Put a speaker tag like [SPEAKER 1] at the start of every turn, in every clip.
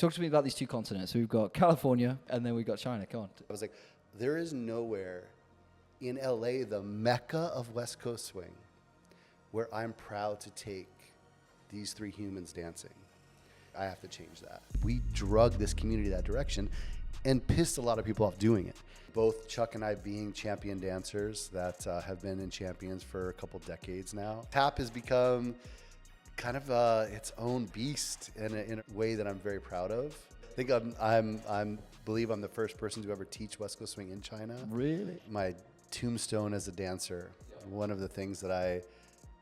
[SPEAKER 1] Talk to me about these two continents. So we've got California and then we've got China. Come on.
[SPEAKER 2] I was like, there is nowhere in LA, the mecca of West Coast swing, where I'm proud to take these three humans dancing. I have to change that. We drug this community that direction and pissed a lot of people off doing it. Both Chuck and I being champion dancers that have been in champions for a couple decades now. Tap has become kind of its own beast in a way that I'm very proud of. I think I'm believe I'm the first person to ever teach West Coast swing in China.
[SPEAKER 1] Really?
[SPEAKER 2] My tombstone as a dancer, one of the things that I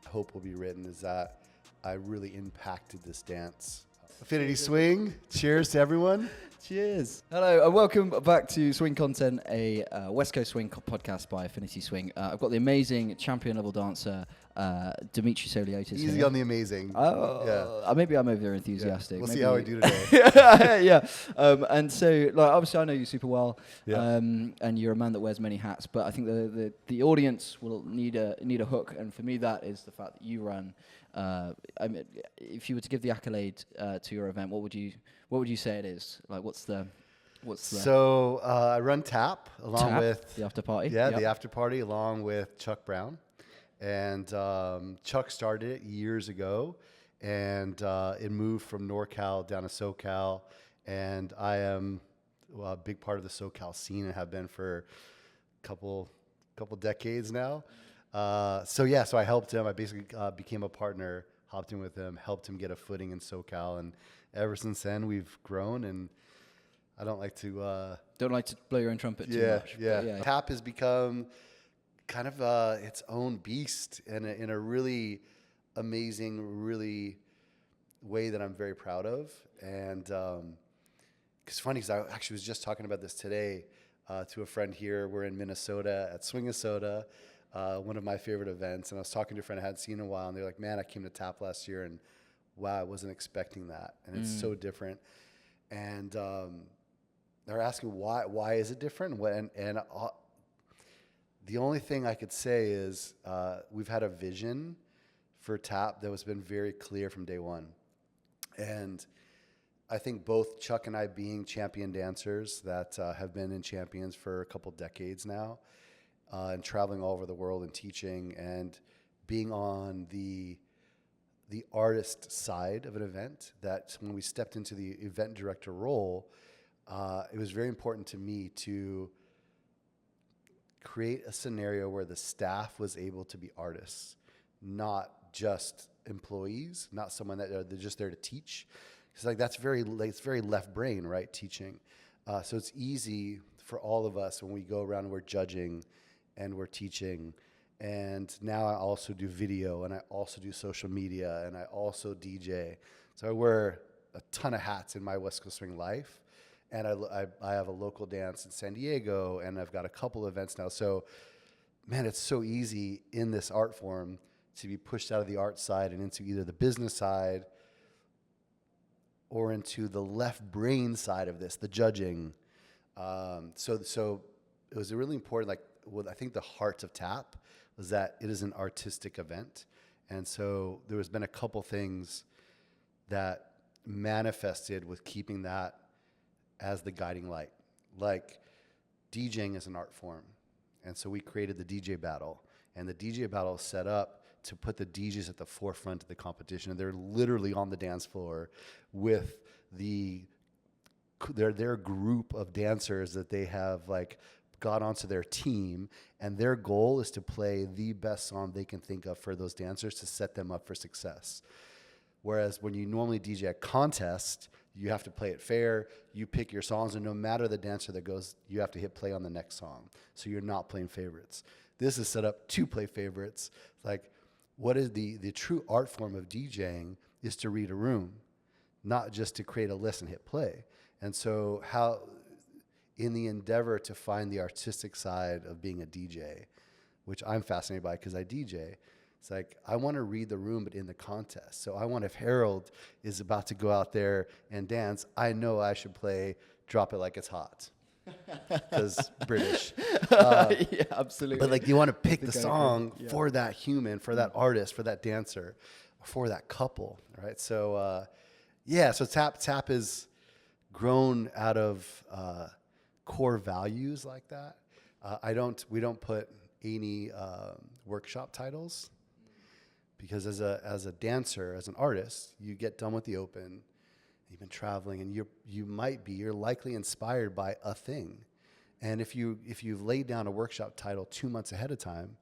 [SPEAKER 2] hope will be written is that I really impacted this dance. Affinity Swing, cheers to everyone.
[SPEAKER 1] Cheers. Hello, and welcome back to Swing Content, a West Coast Swing podcast by Affinity Swing. I've got the amazing champion level dancer, Meech Souliotes.
[SPEAKER 2] Easy
[SPEAKER 1] here.
[SPEAKER 2] On the amazing.
[SPEAKER 1] Oh, yeah. Maybe I'm over enthusiastic.
[SPEAKER 2] Yeah. We'll
[SPEAKER 1] maybe.
[SPEAKER 2] see how we do today.
[SPEAKER 1] Yeah. And so, like, obviously, I know you super well,
[SPEAKER 2] Yeah.
[SPEAKER 1] and you're a man that wears many hats. But I think the audience will need a hook, and for me, that is the fact that you run. I mean, if you were to give the accolade to your event, what would you say it is? Like, what's the
[SPEAKER 2] So I run Tap along with
[SPEAKER 1] the after party.
[SPEAKER 2] Yeah, the after party along with Chuck Brown, and Chuck started it years ago, and it moved from NorCal down to SoCal, and I am a big part of the SoCal scene and have been for a couple decades now. So I helped him. I basically became a partner, hopped in with him, helped him get a footing in SoCal, and ever since then we've grown. And I don't like to
[SPEAKER 1] blow your own trumpet too much.
[SPEAKER 2] Yeah. Tap has become kind of its own beast in a really amazing, really way that I'm very proud of. And it's funny because I actually was just talking about this today to a friend here. We're in Minnesota at Swingasota. One of my favorite events, and I was talking to a friend I hadn't seen in a while, and they're like, man, I came to Tap last year, and wow, I wasn't expecting that, and it's so different. And they're asking why is it different? The only thing I could say is we've had a vision for Tap that has been very clear from day one. And I think both Chuck and I being champion dancers that have been in champions for a couple decades now, and traveling all over the world and teaching and being on the artist side of an event, that when we stepped into the event director role, it was very important to me to create a scenario where the staff was able to be artists, not just employees, not someone that they're just there to teach. Because it's very left brain, right? Teaching. So it's easy for all of us when we go around and we're judging and we're teaching. And now I also do video, and I also do social media, and I also DJ. So I wear a ton of hats in my West Coast Swing life. And I have a local dance in San Diego, and I've got a couple events now. So, man, it's so easy in this art form to be pushed out of the art side and into either the business side or into the left brain side of this, the judging. So it was really important. I think the heart of Tap was that it is an artistic event. And so there has been a couple things that manifested with keeping that as the guiding light. Like DJing is an art form. And so we created the DJ battle. And the DJ battle is set up to put the DJs at the forefront of the competition. And they're literally on the dance floor with their group of dancers that they have got onto their team, and their goal is to play the best song they can think of for those dancers to set them up for success. Whereas when you normally DJ a contest, you have to play it fair, you pick your songs, and no matter the dancer that goes, you have to hit play on the next song. So you're not playing favorites. This is set up to play favorites. What is the true art form of DJing is to read a room, not just to create a list and hit play. And so in the endeavor to find the artistic side of being a DJ, which I'm fascinated by because I DJ, it's I want to read the room, but in the contest. So I want, if Harold is about to go out there and dance, I know I should play Drop It Like It's Hot. Because British.
[SPEAKER 1] Yeah, absolutely.
[SPEAKER 2] But you want to pick the song for that human, for that artist, for that dancer, or for that couple, right? So, so Tap is grown out of core values like that. We don't put any workshop titles, because as a dancer, as an artist, you get done with the Open, you've been traveling, and you're likely inspired by a thing. And if you've laid down a workshop title 2 months ahead of time,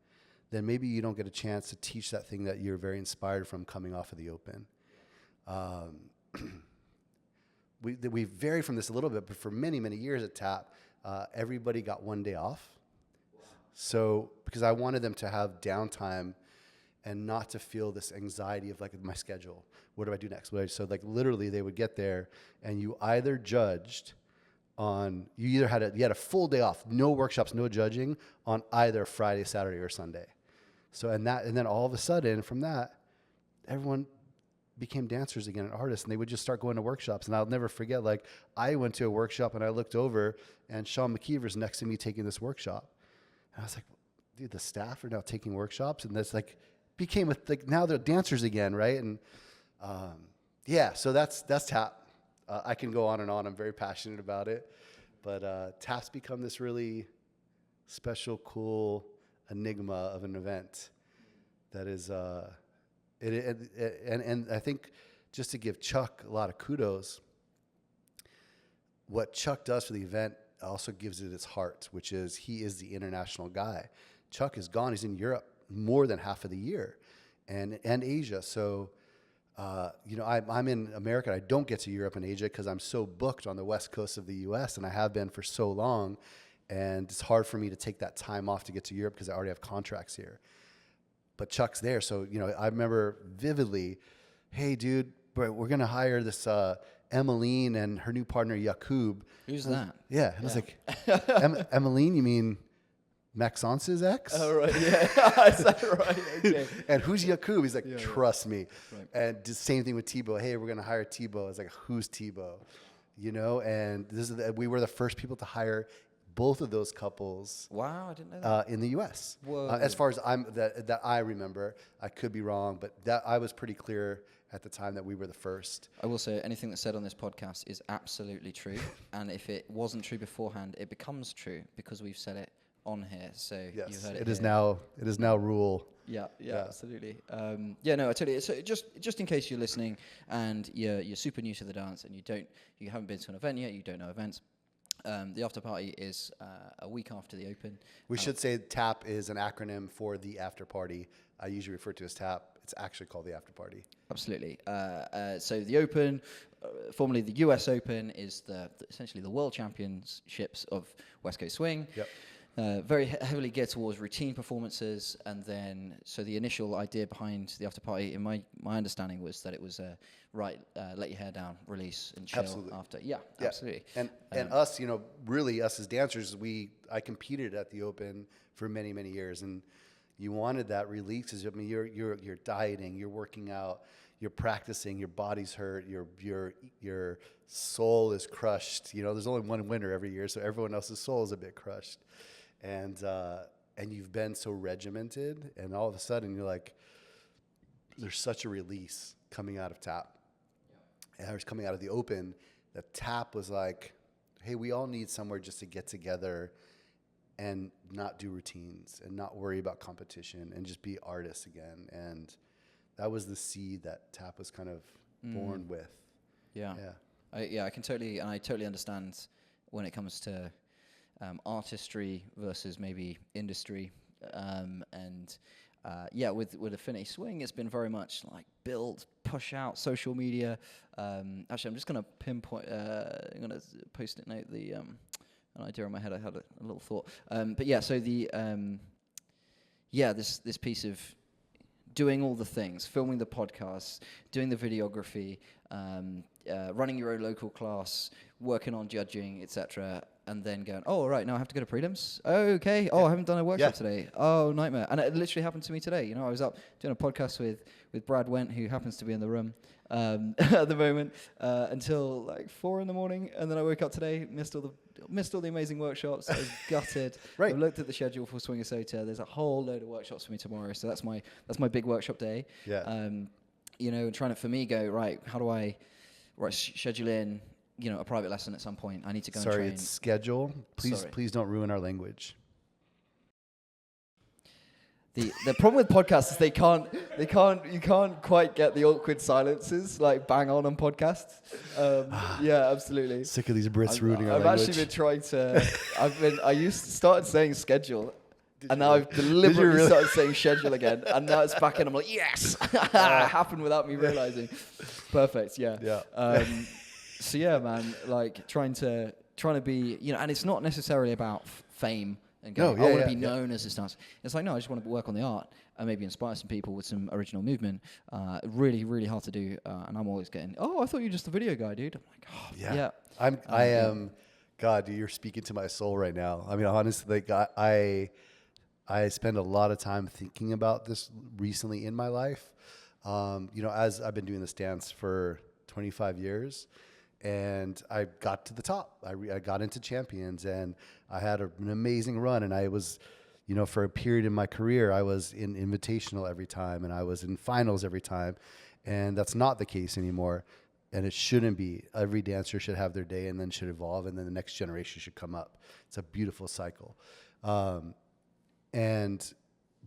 [SPEAKER 2] then maybe you don't get a chance to teach that thing that you're very inspired from coming off of the Open. We vary from this a little bit, but for many, many years at TAP, everybody got 1 day off. So, because I wanted them to have downtime and not to feel this anxiety of like my schedule. What do I do next? So like literally they would get there and you either judged on, you had a full day off, no workshops, no judging on either Friday, Saturday, or Sunday. So, and then all of a sudden from that, everyone became dancers again and artists, and they would just start going to workshops. And I'll never forget, like I went to a workshop and I looked over and Sean McKeever's next to me taking this workshop. And I was like, dude, the staff are now taking workshops, and that's like became now they're dancers again, right? And so that's TAP. I can go on and on. I'm very passionate about it, but TAP's become this really special, cool enigma of an event that is, and I think just to give Chuck a lot of kudos, what Chuck does for the event also gives it its heart, which is he is the international guy. Chuck is gone. He's in Europe more than half of the year, and Asia. So, I'm in America. I don't get to Europe and Asia because I'm so booked on the West Coast of the U.S., and I have been for so long. And it's hard for me to take that time off to get to Europe because I already have contracts here. But Chuck's there. So, I remember vividly, hey, dude, we're going to hire this Emmeline and her new partner, Yakub.
[SPEAKER 1] Who's that?
[SPEAKER 2] Yeah. And I was like, Emmeline, you mean Maxence's ex?
[SPEAKER 1] Oh, right. Yeah. Is that right? Okay.
[SPEAKER 2] And who's Yakub? He's like,
[SPEAKER 1] Yeah,
[SPEAKER 2] trust me.
[SPEAKER 1] Right.
[SPEAKER 2] And the same thing with Tebow. Hey, we're going to hire Tebow. I was like, who's Tebow? And we were the first people to hire both of those couples.
[SPEAKER 1] Wow, I didn't know that.
[SPEAKER 2] In the U.S.
[SPEAKER 1] Whoa.
[SPEAKER 2] As far as that I remember, I could be wrong, but that I was pretty clear at the time that we were the first.
[SPEAKER 1] I will say anything that's said on this podcast is absolutely true, and if it wasn't true beforehand, it becomes true because we've said it on here. So
[SPEAKER 2] yes,
[SPEAKER 1] you heard it.
[SPEAKER 2] It is now rule.
[SPEAKER 1] Yeah, absolutely. I totally. So just in case you're listening and you're super new to the dance and you haven't been to an event yet, you don't know events. The after party is a week after the Open.
[SPEAKER 2] We should say TAP is an acronym for the after party. I usually refer to as TAP. It's actually called the after party.
[SPEAKER 1] Absolutely. So the Open, formerly the US Open, is essentially the World Championships of West Coast Swing.
[SPEAKER 2] Yep.
[SPEAKER 1] Very heavily geared towards routine performances, and then so the initial idea behind the after party, in my understanding, was that it was let your hair down, release, and chill.
[SPEAKER 2] Absolutely.
[SPEAKER 1] After. Yeah, absolutely.
[SPEAKER 2] And us, really us as dancers, I competed at the Open for many, many years, and you wanted that release. I mean, you're dieting, you're working out, you're practicing, your body's hurt, your soul is crushed. There's only one winner every year, so everyone else's soul is a bit crushed. And you've been so regimented, and all of a sudden you're like, there's such a release coming out of TAP. Yeah. And I was coming out of the Open, that TAP was like, hey, we all need somewhere just to get together and not do routines and not worry about competition and just be artists again. And that was the seed that TAP was kind of born with.
[SPEAKER 1] Yeah. I can totally understand when it comes to artistry versus maybe industry, with Affinity Swing, it's been very much like build, push out, social media. Actually, I'm just going to pinpoint. I'm going to post-it note an idea in my head. I had a little thought, so this piece of doing all the things, filming the podcasts, doing the videography, running your own local class, working on judging, etc., and then going, oh, right, now I have to go to prelims? Okay. Oh, I haven't done a workshop today. Oh, nightmare. And it literally happened to me today. I was up doing a podcast with Brad Went, who happens to be in the room at the moment, until like 4 a.m, and then I woke up today, missed all the amazing workshops. I was gutted.
[SPEAKER 2] Right.
[SPEAKER 1] I've looked at the schedule for Swing Souliotes. There's a whole load of workshops for me tomorrow, so that's my big workshop day.
[SPEAKER 2] Yeah.
[SPEAKER 1] And trying to, for me, go, right, how do I schedule in a private lesson at some point. I need to go
[SPEAKER 2] Sorry,
[SPEAKER 1] and train.
[SPEAKER 2] it's schedule. Please,
[SPEAKER 1] Sorry.
[SPEAKER 2] please don't ruin our language.
[SPEAKER 1] The problem with podcasts is you can't quite get the awkward silences like bang on podcasts. Yeah, absolutely.
[SPEAKER 2] Sick of these Brits ruining our
[SPEAKER 1] I've
[SPEAKER 2] language.
[SPEAKER 1] actually been trying to. I started saying schedule, and now I've deliberately started saying schedule again, and now it's back in. I'm like, yes, it happened without me realizing. Perfect. Yeah.
[SPEAKER 2] Yeah.
[SPEAKER 1] So yeah, man, like trying to be, and it's not necessarily about fame. And go, I want to be known as this dance. It's like, no, I just want to work on the art and maybe inspire some people with some original movement. Really, really hard to do. And I'm always getting, I thought you were just a video guy, dude. I'm like, yeah.
[SPEAKER 2] I am. God, you're speaking to my soul right now. I mean, honestly, like I spend a lot of time thinking about this recently in my life. As I've been doing this dance for 25 years. And I got to the top. I got into champions, and I had an amazing run. And I was, for a period in my career, I was in invitational every time, and I was in finals every time. And that's not the case anymore. And it shouldn't be. Every dancer should have their day and then should evolve, and then the next generation should come up. It's a beautiful cycle.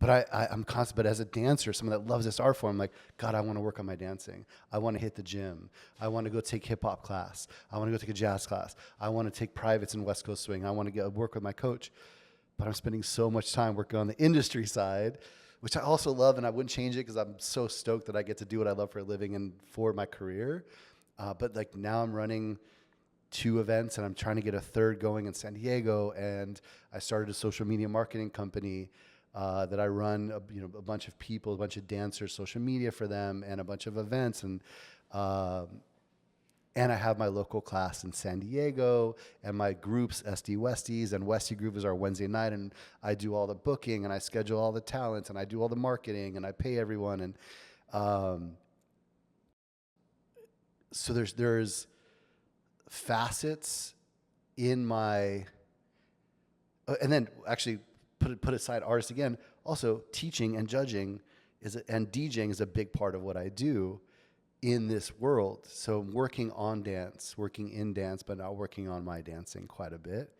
[SPEAKER 2] But I'm constant. But as a dancer, someone that loves this art form, I'm like, God, I want to work on my dancing. I want to hit the gym. I want to go take hip hop class. I want to go take a jazz class. I want to take privates in West Coast Swing. I want to work with my coach. But I'm spending so much time working on the industry side, which I also love, and I wouldn't change it because I'm so stoked that I get to do what I love for a living and for my career. But like now I'm running 2 events, and I'm trying to get a 3rd going in San Diego. And I started a social media marketing company. That I run, a bunch of people, a bunch of dancers, social media for them, and a bunch of events, and I have my local class in San Diego, and my groups, SD Westies and Westie Group is our Wednesday night, and I do all the booking, and I schedule all the talent, and I do all the marketing, and I pay everyone, and so there's facets in my, and then actually. Put aside artists again. Also, teaching and judging and DJing is a big part of what I do in this world. So I'm working in dance, but not working on my dancing quite a bit.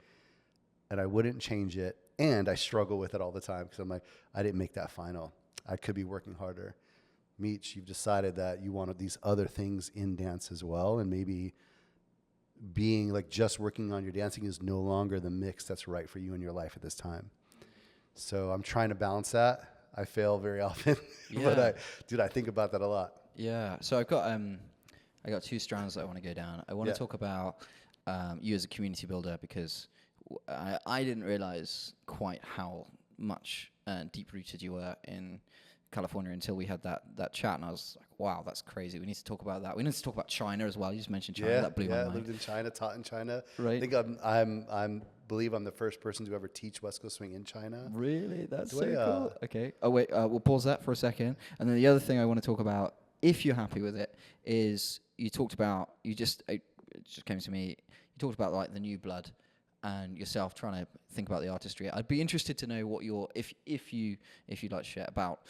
[SPEAKER 2] And I wouldn't change it. And I struggle with it all the time because I'm like, I didn't make that final. I could be working harder. Meech, you've decided that you wanted these other things in dance as well, and maybe being like just working on your dancing is no longer the mix that's right for you in your life at this time. So I'm trying to balance that. I fail very often, but I think about that a lot.
[SPEAKER 1] Yeah. So I got 2 strands that I want to go down. I want to talk about you as a community builder, because I didn't realize quite how much deep rooted you were in California until we had that chat, and I was like, wow, that's crazy. We need to talk about that. We need to talk about China as well. You just mentioned China. That blew my mind.
[SPEAKER 2] I lived in China, taught in China.
[SPEAKER 1] Right.
[SPEAKER 2] I think I believe I'm the first person to ever teach West Coast Swing in China.
[SPEAKER 1] Really? That's so cool. Okay. Oh, wait. We'll pause that for a second. And then the other thing I want to talk about, if you're happy with it, is you talked about, it just came to me, you talked about like the new blood and yourself trying to think about the artistry. I'd be interested to know what if you'd like to share about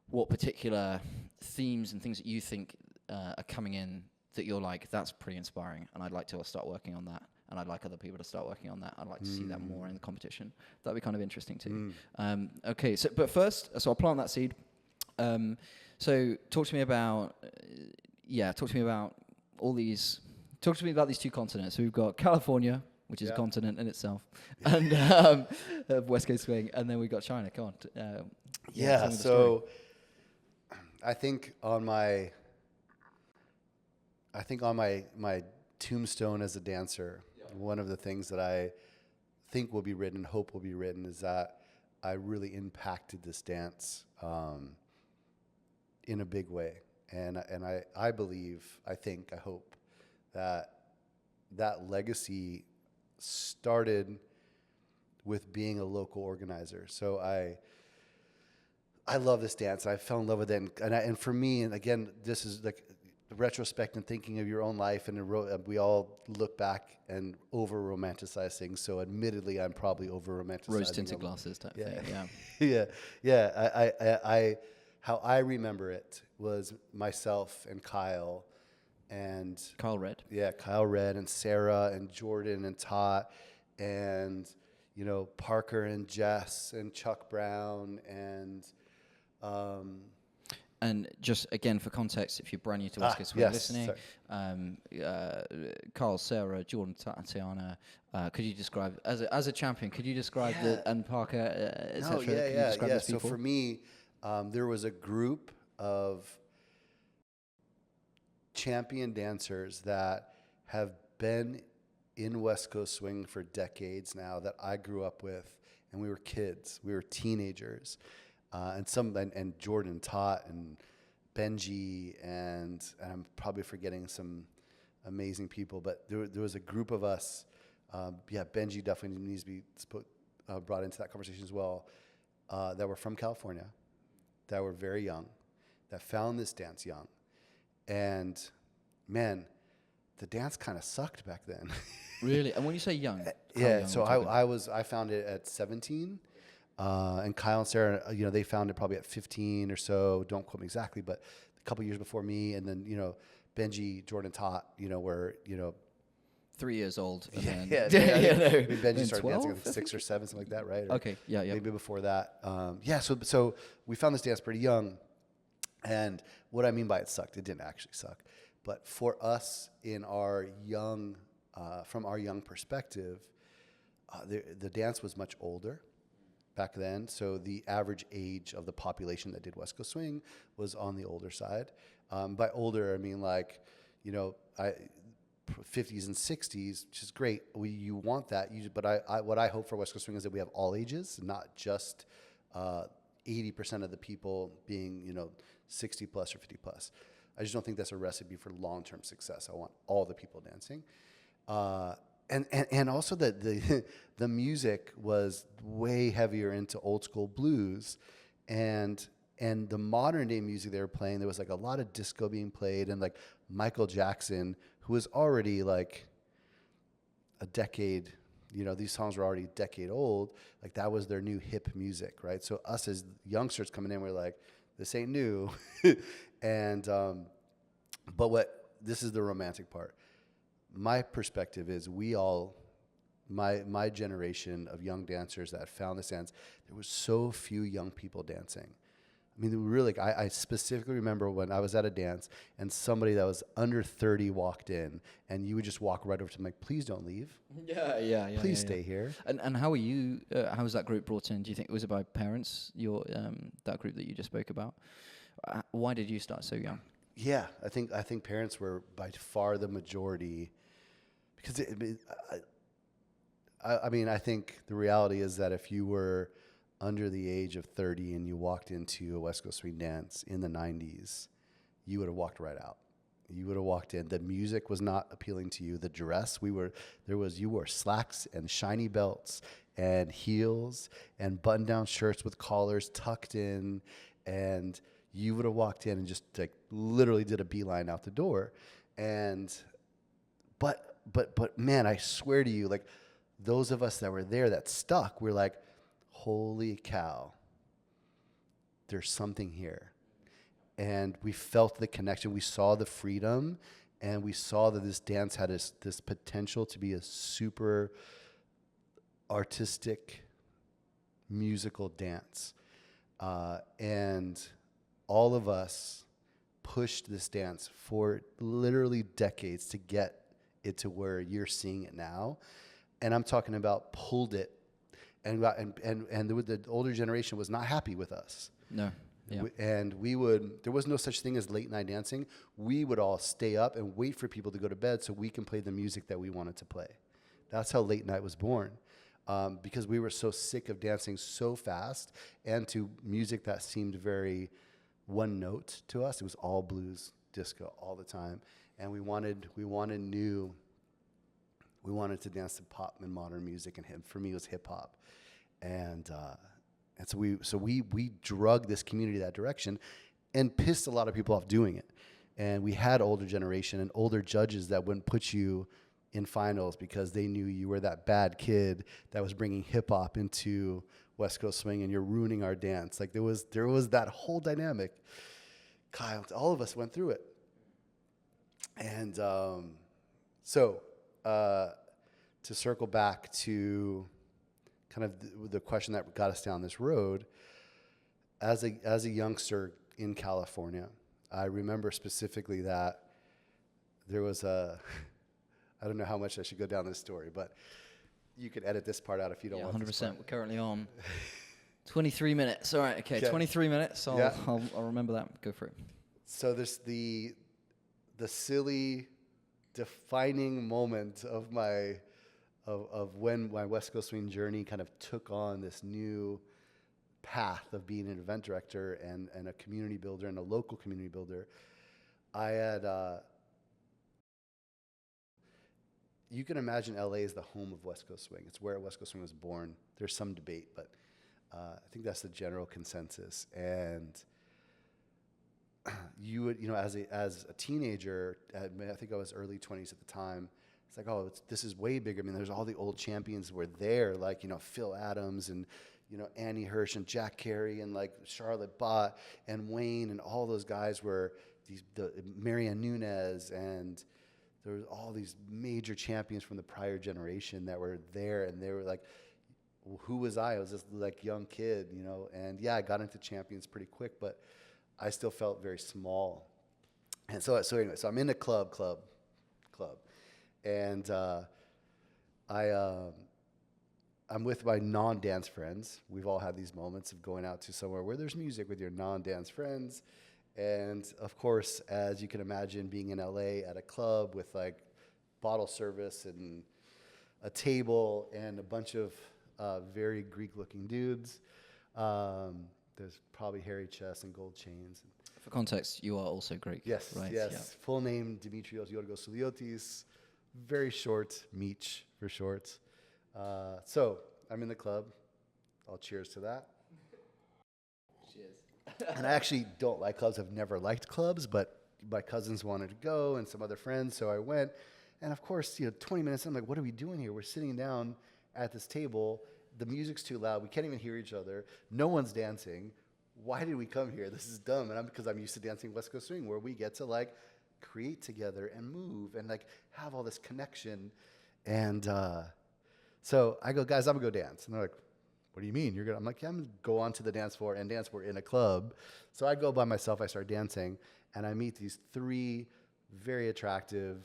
[SPEAKER 1] what particular themes and things that you think are coming in that you're like, that's pretty inspiring, and I'd like to start working on that, and I'd like other people to start working on that. I'd like to see that more in the competition. That'd be kind of interesting too. Okay, but first, I'll plant that seed. So talk to me about these 2 continents. So we've got California, which is a continent in itself, and West Coast Swing, and then we've got China. Come on.
[SPEAKER 2] So I think on my tombstone as a dancer, one of the things that I think will be written, hope will be written, is that I really impacted this dance in a big way. And I believe, I hope that legacy started with being a local organizer. So I love this dance. I fell in love with it, and for me, and again, this is like retrospect and thinking of your own life, and we all look back and over romanticize things. So admittedly, I'm probably over romanticizing.
[SPEAKER 1] Rose tinted glasses type thing.
[SPEAKER 2] Yeah. How I remember it was myself and Kyle and
[SPEAKER 1] Kyle Red.
[SPEAKER 2] yeah, Kyle Red and Sarah and Jordan and Tot and, you know, Parker and Jess and Chuck Brown and
[SPEAKER 1] And just again for context, if you're brand new to West Coast Swing
[SPEAKER 2] yes,
[SPEAKER 1] listening, Carl, Sarah, Jordan, Tatiana, could you describe as a champion? Could you describe and Parker, etc.? Could you describe those
[SPEAKER 2] So
[SPEAKER 1] people?
[SPEAKER 2] for me, there was a group of champion dancers that have been in West Coast Swing for decades now that I grew up with, and we were kids, we were teenagers. And Jordan Tot and Benji and I'm probably forgetting some amazing people, but there was a group of us. Benji definitely needs to be brought into that conversation as well. That were from California, that were very young, that found this dance young, and man, the dance kind of sucked back then.
[SPEAKER 1] Really? And when you say young,
[SPEAKER 2] so I found it at 17. And Kyle and Sarah, you know, they found it probably at 15 or so. Don't quote me exactly, but a couple years before me. And then, you know, Benji, Jordan, Tot, you know, were, you know,
[SPEAKER 1] 3 years old. And
[SPEAKER 2] I
[SPEAKER 1] then
[SPEAKER 2] mean, Benji started
[SPEAKER 1] 12,
[SPEAKER 2] dancing at 6 or 7, something like that, right? Or
[SPEAKER 1] okay, yeah.
[SPEAKER 2] Maybe before that. So we found this dance pretty young. And what I mean by it sucked, it didn't actually suck. But for us in our young, from our young perspective, the dance was much older back then. So the average age of the population that did West Coast Swing was on the older side. By older, I mean like, you know, 50s and 60s, which is great. You want that. But what I hope for West Coast Swing is that we have all ages, not just 80% of the people being, you know, 60 plus or 50 plus. I just don't think that's a recipe for long-term success. I want all the people dancing. And also the music was way heavier into old school blues, and the modern day music they were playing, there was like a lot of disco being played, and like Michael Jackson, who was already like a decade, you know, these songs were already a decade old, like that was their new hip music, right? So us as youngsters coming in, we're like, this ain't new. And this is the romantic part. My perspective is my generation of young dancers that found this dance, there was so few young people dancing. I mean, really, I specifically remember when I was at a dance and somebody that was under 30 walked in, and you would just walk right over to them like, please don't leave.
[SPEAKER 1] Yeah.
[SPEAKER 2] Please stay here.
[SPEAKER 1] And how were you, how was that group brought in? Do you think, was it by parents, that group that you just spoke about? Why did you start so young?
[SPEAKER 2] Yeah, I think parents were by far the majority. Because I think the reality is that if you were under the age of 30 and you walked into a West Coast Swing dance in the 90s, you would have walked right out. You would have walked in. The music was not appealing to you. The dress, you wore slacks and shiny belts and heels and button-down shirts with collars tucked in, and you would have walked in and just like literally did a beeline out the door. But man, I swear to you, like those of us that were there that stuck, we're like, holy cow, there's something here. And we felt the connection. We saw the freedom, and we saw that this dance had this potential to be a super artistic, musical dance. And all of us pushed this dance for literally decades to get it to where you're seeing it now. And I'm talking about pulled it, and the older generation was not happy with us.
[SPEAKER 1] No. Yeah.
[SPEAKER 2] There was no such thing as late night dancing. We would all stay up and wait for people to go to bed so we can play the music that we wanted to play. That's how late night was born. Because we were so sick of dancing so fast and to music that seemed very one note to us. It was all blues, disco all the time. And we wanted new. We wanted to dance to pop and modern music, and for me it was hip hop. And so we drug this community that direction and pissed a lot of people off doing it. And we had older generation and older judges that wouldn't put you in finals because they knew you were that bad kid that was bringing hip hop into West Coast Swing and you're ruining our dance. Like there was that whole dynamic. Kyle, all of us went through it. And so to circle back to kind of the question that got us down this road, as a youngster in California, I remember specifically that there was a I don't know how much I should go down this story, but you could edit this part out if you don't want.
[SPEAKER 1] 100%. We're currently on 23 minutes. All right, okay, 23 minutes. I'll remember that. Go for it.
[SPEAKER 2] So there's the silly defining moment of when my West Coast Swing journey kind of took on this new path of being an event director and a community builder and a local community builder. I had you can imagine LA is the home of West Coast Swing. It's where West Coast Swing was born. There's some debate, but I think that's the general consensus. And you would, as a teenager, I think I was early 20s at the time. It's like, oh, this is way bigger. I mean, there's all the old champions were there, like Phil Adams and Annie Hirsch and Jack Carey and like Charlotte Bott and Wayne and all those guys were the Marianne Nunes, and there was all these major champions from the prior generation that were there, and they were like, well, who was I? I was this like young kid, and yeah, I got into champions pretty quick, but I still felt very small. And so anyway, so I'm in the club, and I'm with my non-dance friends. We've all had these moments of going out to somewhere where there's music with your non-dance friends. And of course, as you can imagine, being in LA at a club with like bottle service and a table and a bunch of very Greek-looking dudes, there's probably hairy chests and gold chains.
[SPEAKER 1] For context, you are also Greek.
[SPEAKER 2] Yes,
[SPEAKER 1] right?
[SPEAKER 2] yes.
[SPEAKER 1] Yeah.
[SPEAKER 2] Full name, Demetre Souliotes. Very short, Meech for short. So I'm in the club. I'll cheers to that. Cheers. And I actually don't like clubs. I've never liked clubs, but my cousins wanted to go and some other friends, so I went. And of course, 20 minutes in, I'm like, what are we doing here? We're sitting down at this table. The music's too loud. We can't even hear each other. No one's dancing. Why did we come here? This is dumb. And because I'm used to dancing West Coast Swing, where we get to like create together and move and like have all this connection. And so I go, guys, I'm gonna go dance. And they're like, what do you mean? You're gonna? I'm like, yeah, I'm gonna go onto the dance floor and dance. We're in a club. So I go by myself. I start dancing, and I meet these three very attractive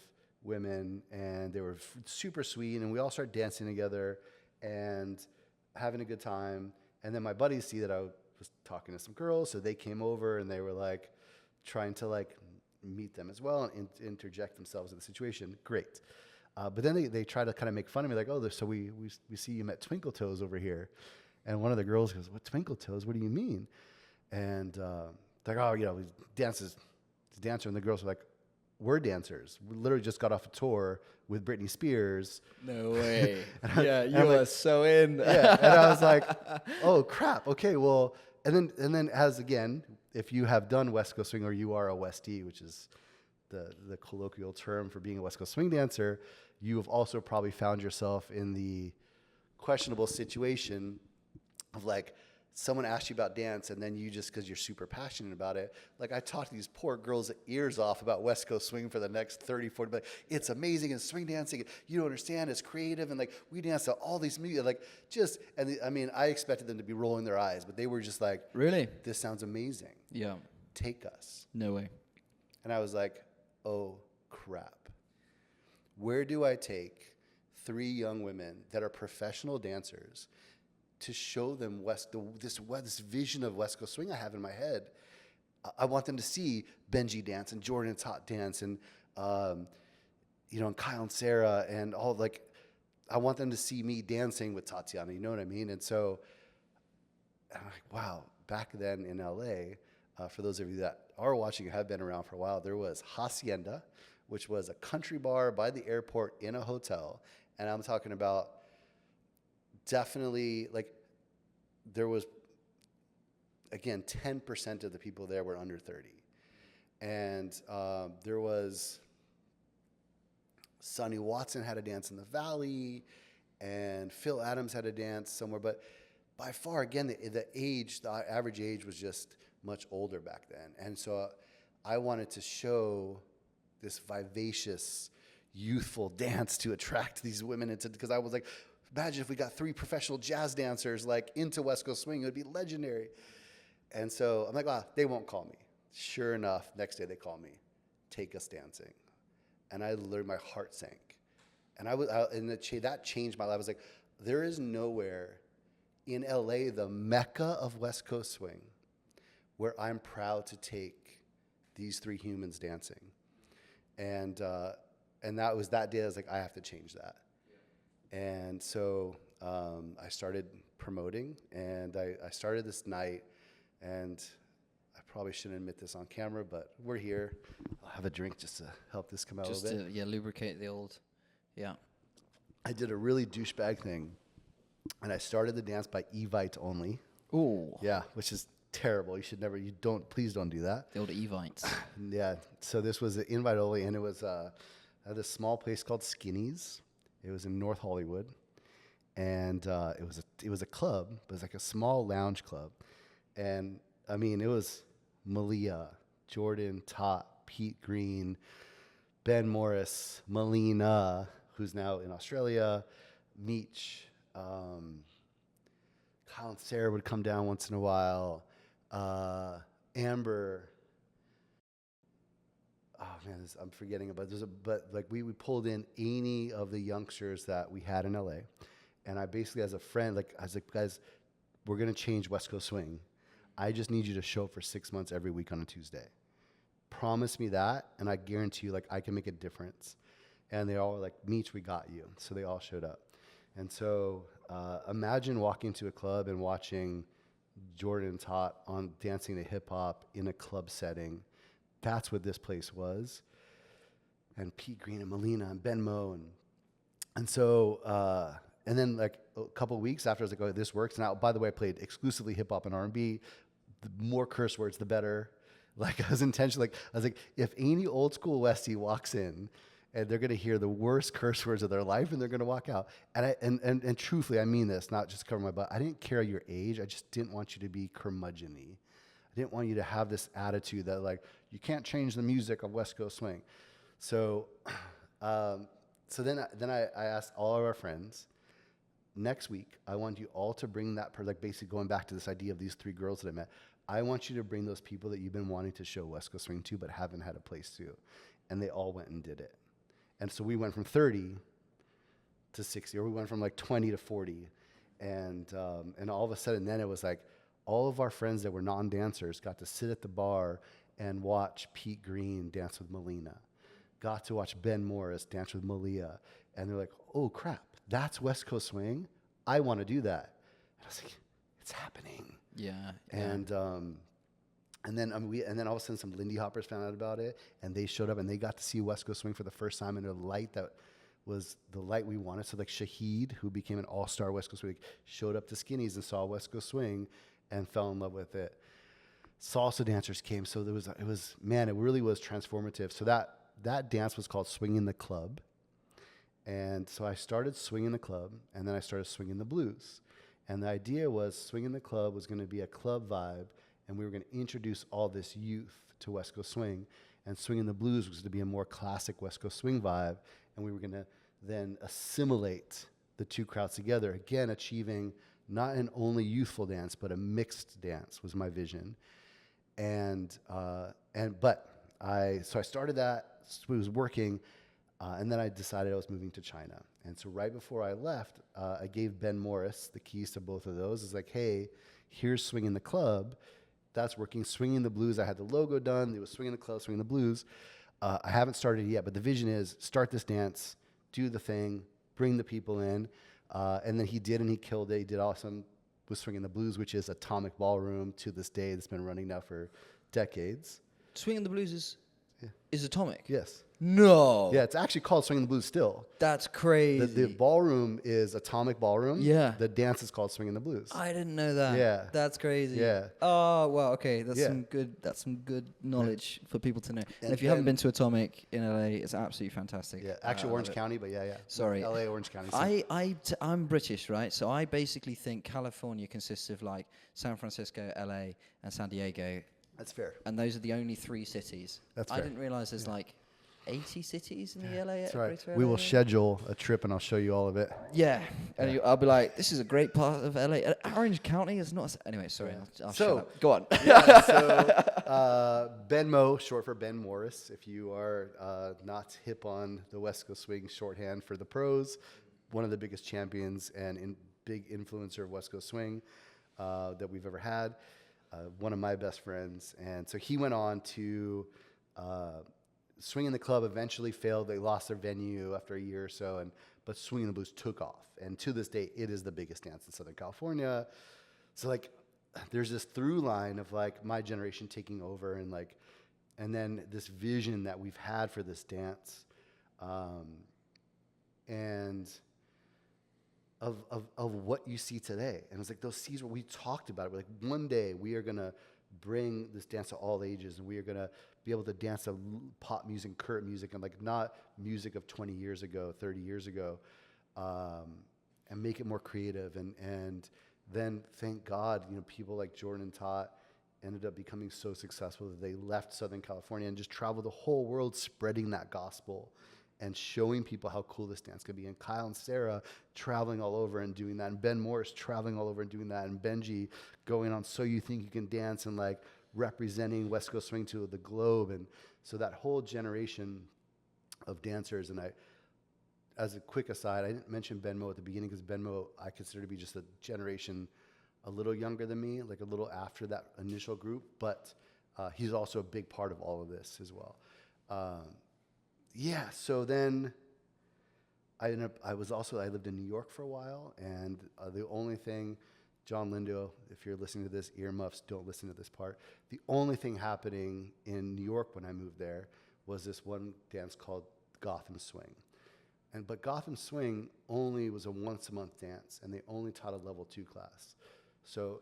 [SPEAKER 2] women, and they were super sweet. And we all start dancing together and having a good time. And then my buddies see that I was talking to some girls, so they came over and they were like trying to like meet them as well and interject themselves in the situation. Great. But then they try to kind of make fun of me, like, oh, so we see you met Twinkle Toes over here. And one of the girls goes, what, Twinkle Toes? What do you mean? And they're like, oh, he dances. He's a dancer. And the girls are like, we're dancers. We literally just got off a tour with Britney Spears.
[SPEAKER 1] No way. Yeah, you are like, so in.
[SPEAKER 2] Yeah, and I was like, oh, crap. Okay, well, and then as, again, if you have done West Coast Swing or you are a Westie, which is the colloquial term for being a West Coast Swing dancer, you have also probably found yourself in the questionable situation of like someone asked you about dance and then you just, because you're super passionate about it, like I talked these poor girls' ears off about West Coast Swing for the next 30, 40, but it's amazing and swing dancing, you don't understand, it's creative, and like we dance to all these music, like just, and I mean, I expected them to be rolling their eyes, but they were just like,
[SPEAKER 1] really?
[SPEAKER 2] This sounds amazing.
[SPEAKER 1] Yeah.
[SPEAKER 2] Take us.
[SPEAKER 1] No way.
[SPEAKER 2] And I was like, oh crap. Where do I take three young women that are professional dancers to show them this vision of West Coast Swing I have in my head? I want them to see Benji dance and Jordan's hot dance and and Kyle and Sarah and all, like, I want them to see me dancing with Tatiana, you know what I mean? And so I'm like, wow, back then in LA, for those of you that are watching and have been around for a while, there was Hacienda, which was a country bar by the airport in a hotel. And I'm talking about definitely, like, there was, again, 10% of the people there were under 30. And there was, Sonny Watson had a dance in the Valley, and Phil Adams had a dance somewhere. But by far, again, the average age was just much older back then. And so I wanted to show this vivacious, youthful dance to attract these women into, because I was like, imagine if we got 3 professional jazz dancers like into West Coast swing, it would be legendary. And so I'm like, they won't call me. Sure enough, next day they call me, take us dancing. And I learned, my heart sank. And that changed my life. I was like, there is nowhere in LA, the mecca of West Coast swing, where I'm proud to take these 3 humans dancing. And that was that day I was like, I have to change that. Yeah. And so I started promoting, and I started this night, and I probably shouldn't admit this on camera, but we're here. I'll have a drink just to help this come out a little bit.
[SPEAKER 1] Just to, lubricate the old, yeah.
[SPEAKER 2] I did a really douchebag thing, and I started the dance by Evite only.
[SPEAKER 1] Ooh.
[SPEAKER 2] Yeah, which is terrible. Please don't do that.
[SPEAKER 1] The old Evites.
[SPEAKER 2] Yeah. So this was an invite only, and it was at a small place called Skinny's. It was in North Hollywood, and it was a club. It was like a small lounge club, and I mean, it was Malia, Jordan, Tot, Pete Green, Ben Morris, Melina, who's now in Australia, Meech, Kyle and Sarah would come down once in a while, Amber. Oh man, I'm forgetting about this. But like we pulled in any of the youngsters that we had in LA, and I basically, as a friend, like I was like, guys, we're gonna change West Coast swing. I just need you to show up for 6 months every week on a Tuesday. Promise me that, and I guarantee you, like, I can make a difference. And they all were like, Meech, we got you. So they all showed up. And so imagine walking to a club and watching Jordan and Tot on dancing to hip hop in a club setting. That's what this place was. And Pete Green and Melina and Ben Mo. And so, and then like a couple of weeks after, I was like, oh, this works. And by the way, I played exclusively hip hop and R&B. The more curse words, the better. Like I was intentionally, I was like, if any old school Westie walks in and they're going to hear the worst curse words of their life and they're going to walk out. And truthfully, I mean this, not just covering my butt. I didn't care your age. I just didn't want you to be curmudgeon-y. I didn't want you to have this attitude that like, you can't change the music of West Coast swing. So, then I asked all of our friends, next week, I want you all to bring that, like basically going back to this idea of these 3 girls that I met, I want you to bring those people that you've been wanting to show West Coast swing to but haven't had a place to. And they all went and did it. And so we went from 30 to 60, or we went from like 20 to 40. And all of a sudden then it was like all of our friends that were non-dancers got to sit at the bar and watch Pete Green dance with Melina. Got to watch Ben Morris dance with Malia. And they're like, oh crap, that's West Coast swing? I want to do that. And I was like, it's happening.
[SPEAKER 1] Yeah.
[SPEAKER 2] And then all of a sudden some Lindy Hoppers found out about it, and they showed up and they got to see West Coast swing for the first time in a light that was the light we wanted. So like Shahid, who became an all-star West Coast swing, showed up to Skinny's and saw West Coast swing and fell in love with it. Salsa dancers came, so it really was transformative. So that dance was called Swinging the Club. And so I started swinging the club, and then I started swinging the blues. And the idea was Swinging the Club was going to be a club vibe, and we were going to introduce all this youth to West Coast swing. And Swinging the Blues was going to be a more classic West Coast swing vibe, and we were going to then assimilate the 2 crowds together, again achieving not an only youthful dance, but a mixed dance was my vision. So I started that. It was working. And then I decided I was moving to China. And so right before I left, I gave Ben Morris the keys to both of those. It's like, hey, here's Swinging the Club. That's working. Swinging the Blues, I had the logo done. It was Swinging the Club, Swinging the Blues. I haven't started it yet, but the vision is start this dance, do the thing, bring the people in. And then he did, and he killed it. He did awesome with Swinging the Blues, which is Atomic Ballroom to this day. That's been running now for decades.
[SPEAKER 1] Swinging the Blues is Atomic?
[SPEAKER 2] Yes.
[SPEAKER 1] No.
[SPEAKER 2] Yeah, it's actually called Swinging the Blues still.
[SPEAKER 1] That's crazy.
[SPEAKER 2] The ballroom is Atomic Ballroom.
[SPEAKER 1] Yeah.
[SPEAKER 2] The dance is called Swinging the Blues.
[SPEAKER 1] I didn't know that.
[SPEAKER 2] Yeah.
[SPEAKER 1] That's crazy.
[SPEAKER 2] Yeah.
[SPEAKER 1] Oh, well, okay. That's
[SPEAKER 2] Yeah.
[SPEAKER 1] some good knowledge for people to know. And if
[SPEAKER 2] And
[SPEAKER 1] you haven't been to Atomic in LA, it's absolutely fantastic.
[SPEAKER 2] Yeah, actually
[SPEAKER 1] I
[SPEAKER 2] Orange
[SPEAKER 1] love it.
[SPEAKER 2] County, but yeah.
[SPEAKER 1] Sorry.
[SPEAKER 2] LA, Orange County.
[SPEAKER 1] I'm British, right? So I basically think California consists of like San Francisco, LA, and San Diego.
[SPEAKER 2] That's fair.
[SPEAKER 1] And those are the only 3 cities.
[SPEAKER 2] That's
[SPEAKER 1] I
[SPEAKER 2] fair.
[SPEAKER 1] didn't realize there's like 80 cities in the LA.
[SPEAKER 2] That's right.
[SPEAKER 1] Greater
[SPEAKER 2] We
[SPEAKER 1] LA
[SPEAKER 2] will
[SPEAKER 1] area.
[SPEAKER 2] schedule a trip, and I'll show you all of it.
[SPEAKER 1] Yeah, and
[SPEAKER 2] Yeah.
[SPEAKER 1] I'll be like, this is a great part of LA. Orange County is not. Anyway, sorry, I'll
[SPEAKER 2] So-
[SPEAKER 1] shut up. Go on.
[SPEAKER 2] Yeah, so Benmo, short for Ben Morris. If you are not hip on the West Coast Swing shorthand for the pros, one of the biggest champions and big influencer of West Coast Swing that we've ever had. One of my best friends, and so he went on to Swing in the Club. Eventually failed. They lost their venue after a year or so, but Swing in the Blues took off, and to this day, it is the biggest dance in Southern California. So like, there's this through line of like my generation taking over, and then this vision that we've had for this dance, and of what you see today. And it's like those seeds where we talked about it. We're like, one day we are gonna bring this dance to all ages, and we are gonna be able to dance to pop music, current music, and like not music of 20 years ago, 30 years ago, and make it more creative. And then thank God, people like Jordan and Tot ended up becoming so successful that they left Southern California and just traveled the whole world spreading that gospel and showing people how cool this dance could be. And Kyle and Sarah traveling all over and doing that. And Ben Morris traveling all over and doing that. And Benji going on So You Think You Can Dance and like representing West Coast Swing to the globe. And so that whole generation of dancers. And as a quick aside, I didn't mention Benmo at the beginning because Benmo I consider to be just a generation a little younger than me, like a little after that initial group. But he's also a big part of all of this as well. So then I lived in New York for a while, and the only thing, John Lindo, if you're listening to this, earmuffs, don't listen to this part. The only thing happening in New York when I moved there was this one dance called Gotham Swing. But Gotham Swing only was a once a month dance, and they only taught a level 2 class. So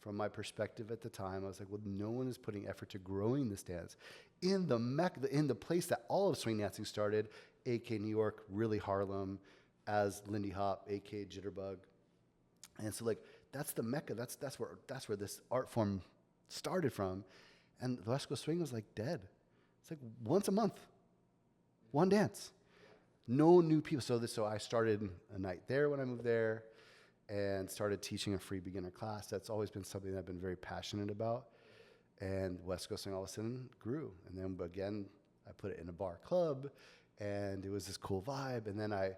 [SPEAKER 2] from my perspective at the time, I was like, well, no one is putting effort to growing this dance. In the place that all of swing dancing started, AK New York, really Harlem, as Lindy Hop, AK Jitterbug. And so like, that's the Mecca, that's where this art form started from. And the West Coast Swing was like dead. It's like once a month, one dance. No new people. So I started a night there when I moved there, and started teaching a free beginner class. That's always been something that I've been very passionate about. And West Coast Swing all of a sudden grew. And then again, I put it in a bar club, and it was this cool vibe. And then I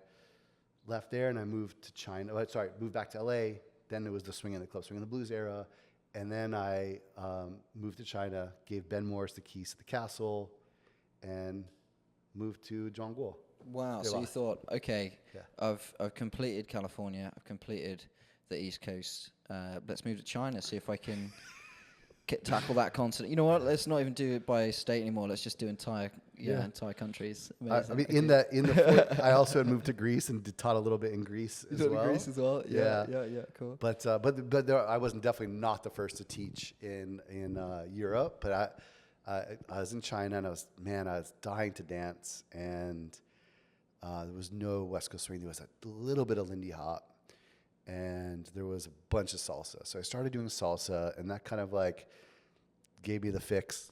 [SPEAKER 2] left there and I moved to China. Moved back to LA. Then it was the Swing in the Club, Swing in the Blues era. And then I moved to China, gave Ben Morris the keys to the castle, and moved to Zhongguo.
[SPEAKER 1] Wow. So you thought, okay,
[SPEAKER 2] Yeah.
[SPEAKER 1] I've completed California, I've completed the East Coast. Let's move to China, see if I can tackle that continent. You know what? Let's not even do it by state anymore. Let's just do entire countries.
[SPEAKER 2] I mean, I also had moved to Greece and taught a little bit in Greece as well.
[SPEAKER 1] Greece as well. Yeah, cool.
[SPEAKER 2] But I wasn't definitely not the first to teach in Europe. But I was in China, and I was dying to dance, and there was no West Coast Swing. There was a little bit of Lindy Hop, and there was a bunch of salsa. So I started doing salsa, and that kind of like gave me the fix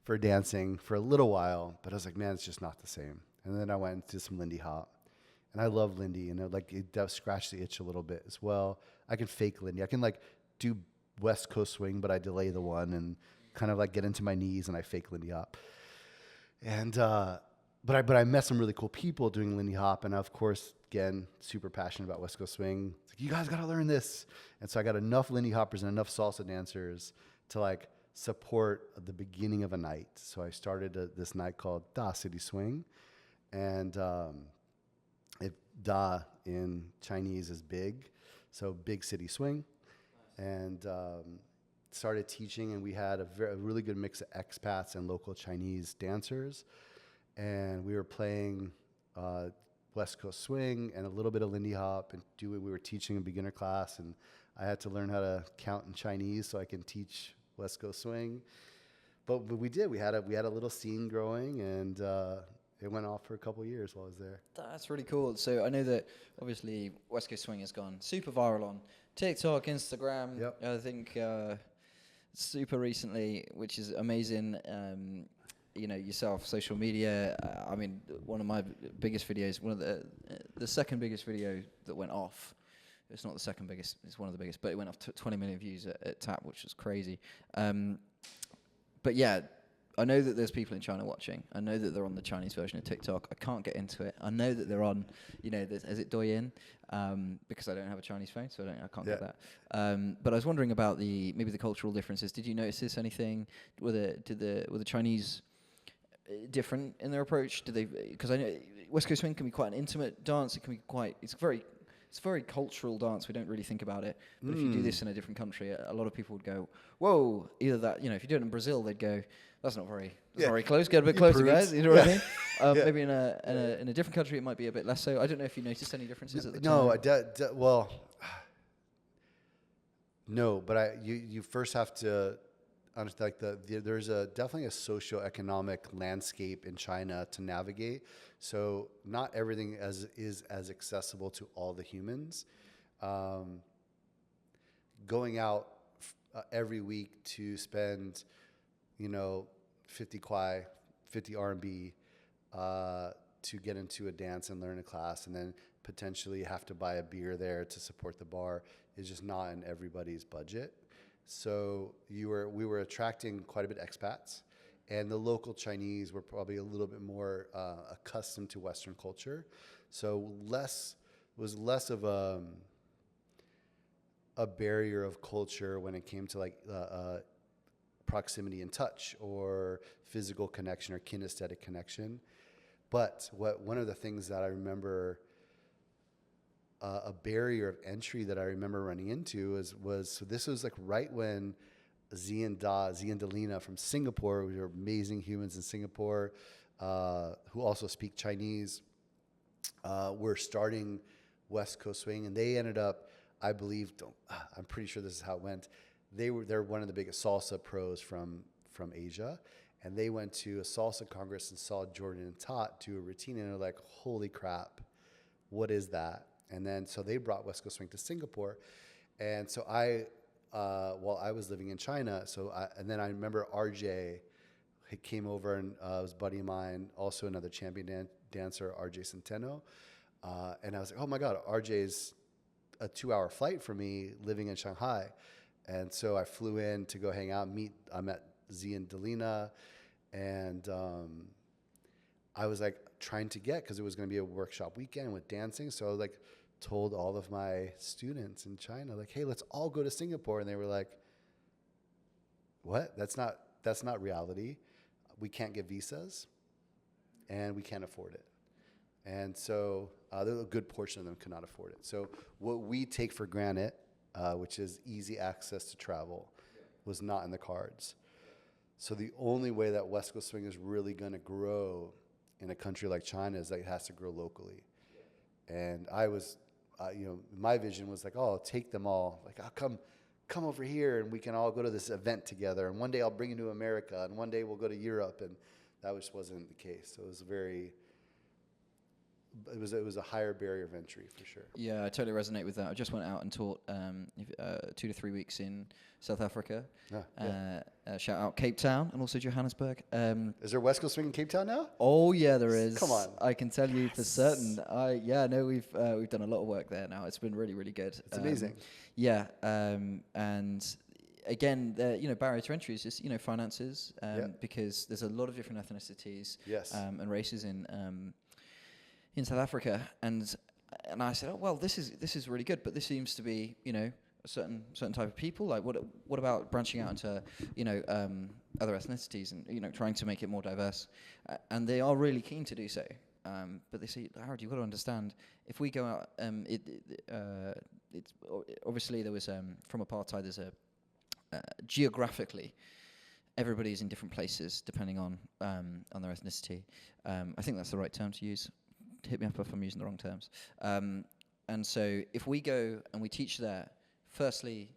[SPEAKER 2] for dancing for a little while. But I was like, man, it's just not the same. And then I went and did some Lindy Hop, and I love Lindy, and it does scratch the itch a little bit as well. I can fake Lindy. I can like do West Coast Swing, but I delay the one and kind of like get into my knees, and I fake Lindy Hop. And But I met some really cool people doing Lindy Hop, and of course, again, super passionate about West Coast Swing. It's like, you guys got to learn this. And so I got enough Lindy Hoppers and enough salsa dancers to like support the beginning of a night. So I started this night called Da City Swing, and Da in Chinese is big, so big city swing, and started teaching, and we had a really good mix of expats and local Chinese dancers. And we were playing West Coast Swing and a little bit of Lindy Hop, and we were teaching a beginner class, and I had to learn how to count in Chinese so I can teach West Coast Swing. But we did. We had a little scene growing, and it went off for a couple of years while I was there.
[SPEAKER 1] That's really cool. So I know that obviously West Coast Swing has gone super viral on TikTok, Instagram.
[SPEAKER 2] Yep.
[SPEAKER 1] I think super recently, which is amazing. Yourself, social media. I mean, one of my biggest videos, one of the second biggest video that went off. It's not the second biggest, it's one of the biggest, but it went off 20 million views at Tap, which was crazy. But yeah, I know that there's people in China watching. I know that they're on the Chinese version of TikTok. I can't get into it. I know that they're on, is it Douyin? Because I don't have a Chinese phone, so I can't get that. But I was wondering about maybe the cultural differences. Did you notice anything? Were the Chinese different in their approach? Did they? Because I know West Coast swing can be quite an intimate dance. It can be it's a very cultural dance. We don't really think about it. But if you do this in a different country, a lot of people would go, whoa, either that, if you do it in Brazil, they'd go, that's not very close. Get a bit closer, guys. You know what I mean? Maybe in a different country, it might be a bit less so. I don't know if you noticed any differences at the time.
[SPEAKER 2] No, no, but you first have to understand, there's definitely a socio-economic landscape in China to navigate. So not everything is as accessible to all the humans. Going out every week to spend, 50 kwai, 50 RMB to get into a dance and learn a class, and then potentially have to buy a beer there to support the bar is just not in everybody's budget. So we were attracting quite a bit of expats, and the local Chinese were probably a little bit more accustomed to Western culture. So was less of a barrier of culture when it came to proximity and touch or physical connection or kinesthetic connection. But one of the things that I remember, a barrier of entry that I remember running into so this was right when Z and Delina from Singapore, who are amazing humans in Singapore, who also speak Chinese, were starting West Coast Swing, and they ended up, I believe, I'm pretty sure this is how it went. They're one of the biggest salsa pros from Asia, and they went to a salsa congress and saw Jordan and Tot do a routine, and they're like, holy crap, what is that? And then so they brought West Coast Swing to Singapore, and so while I was living in China, and then I remember RJ, he came over, and was a buddy of mine, also another champion dancer, RJ Centeno, and I was like, oh my God, RJ's a 2-hour flight for me living in Shanghai. And so I flew in to go hang out, I met Z and Delina, and I was trying to because it was going to be a workshop weekend with dancing. So I told all of my students in China, hey, let's all go to Singapore. And they were like, what? That's not reality. We can't get visas, and we can't afford it. And so a good portion of them could not afford it. So what we take for granted, which is easy access to travel, was not in the cards. So the only way that West Coast Swing is really going to grow in a country like China is that it has to grow locally. And I was, my vision was I'll take them all. I'll come over here, and we can all go to this event together. And one day I'll bring you to America, and one day we'll go to Europe. And that just wasn't the case. So it was a higher barrier of entry for sure.
[SPEAKER 1] Yeah, I totally resonate with that. I just went out and taught 2 to 3 weeks in South Africa. Shout out Cape Town and also Johannesburg.
[SPEAKER 2] Is there West Coast Swing in Cape Town now?
[SPEAKER 1] Oh yeah, there is.
[SPEAKER 2] Come on,
[SPEAKER 1] I can tell you for certain. We've done a lot of work there now. It's been really, really good.
[SPEAKER 2] It's amazing.
[SPEAKER 1] Yeah, and again, barrier to entry is just finances, because there's a lot of different ethnicities and races in South Africa, and I said, oh well, this is really good, but this seems to be a certain type of people. What about branching out into other ethnicities and trying to make it more diverse? And they are really keen to do so, but they say, Howard, you've got to understand, if we go out, it's obviously there was from apartheid, there's a geographically everybody's in different places depending on their ethnicity. I think that's the right term to use. Hit me up if I'm using the wrong terms. And so if we go and we teach there, firstly,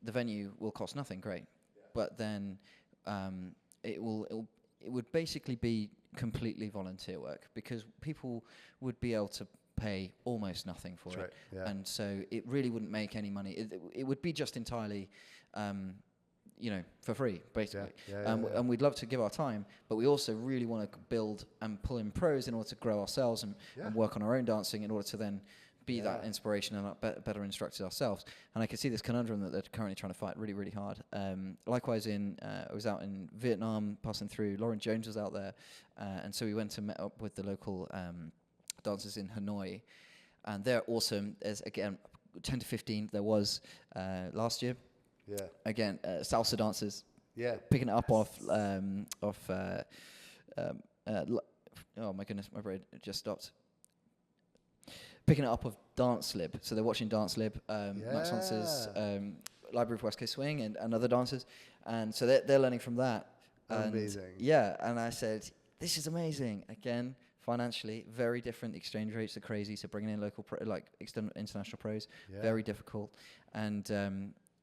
[SPEAKER 1] the venue will cost nothing, great. But then it would basically be completely volunteer work, because people would be able to pay almost nothing for it. And so it really wouldn't make any money. It would be just entirely for free, basically.
[SPEAKER 2] Yeah.
[SPEAKER 1] And we'd love to give our time, but we also really want to build and pull in pros in order to grow ourselves and work on our own dancing in order to then be that inspiration and better instructors ourselves. And I can see this conundrum that they're currently trying to fight really, really hard. Likewise, I was out in Vietnam, passing through. Lauren Jones was out there, and so we went and met up with the local dancers in Hanoi, and they're awesome. There's again 10 to 15. There was last year.
[SPEAKER 2] Yeah.
[SPEAKER 1] Again, salsa dancers.
[SPEAKER 2] Yeah.
[SPEAKER 1] Picking it up off. Oh my goodness, my brain just stopped. Picking it up of Dance Lib. So they're watching Dance Lib, Max Dancers, Library of West Coast Swing, and other dancers. And so they're learning from that.
[SPEAKER 2] Amazing.
[SPEAKER 1] Yeah, and I said, this is amazing. Again, financially, very different. The exchange rates are crazy. So bringing in local, international pros, very difficult. And,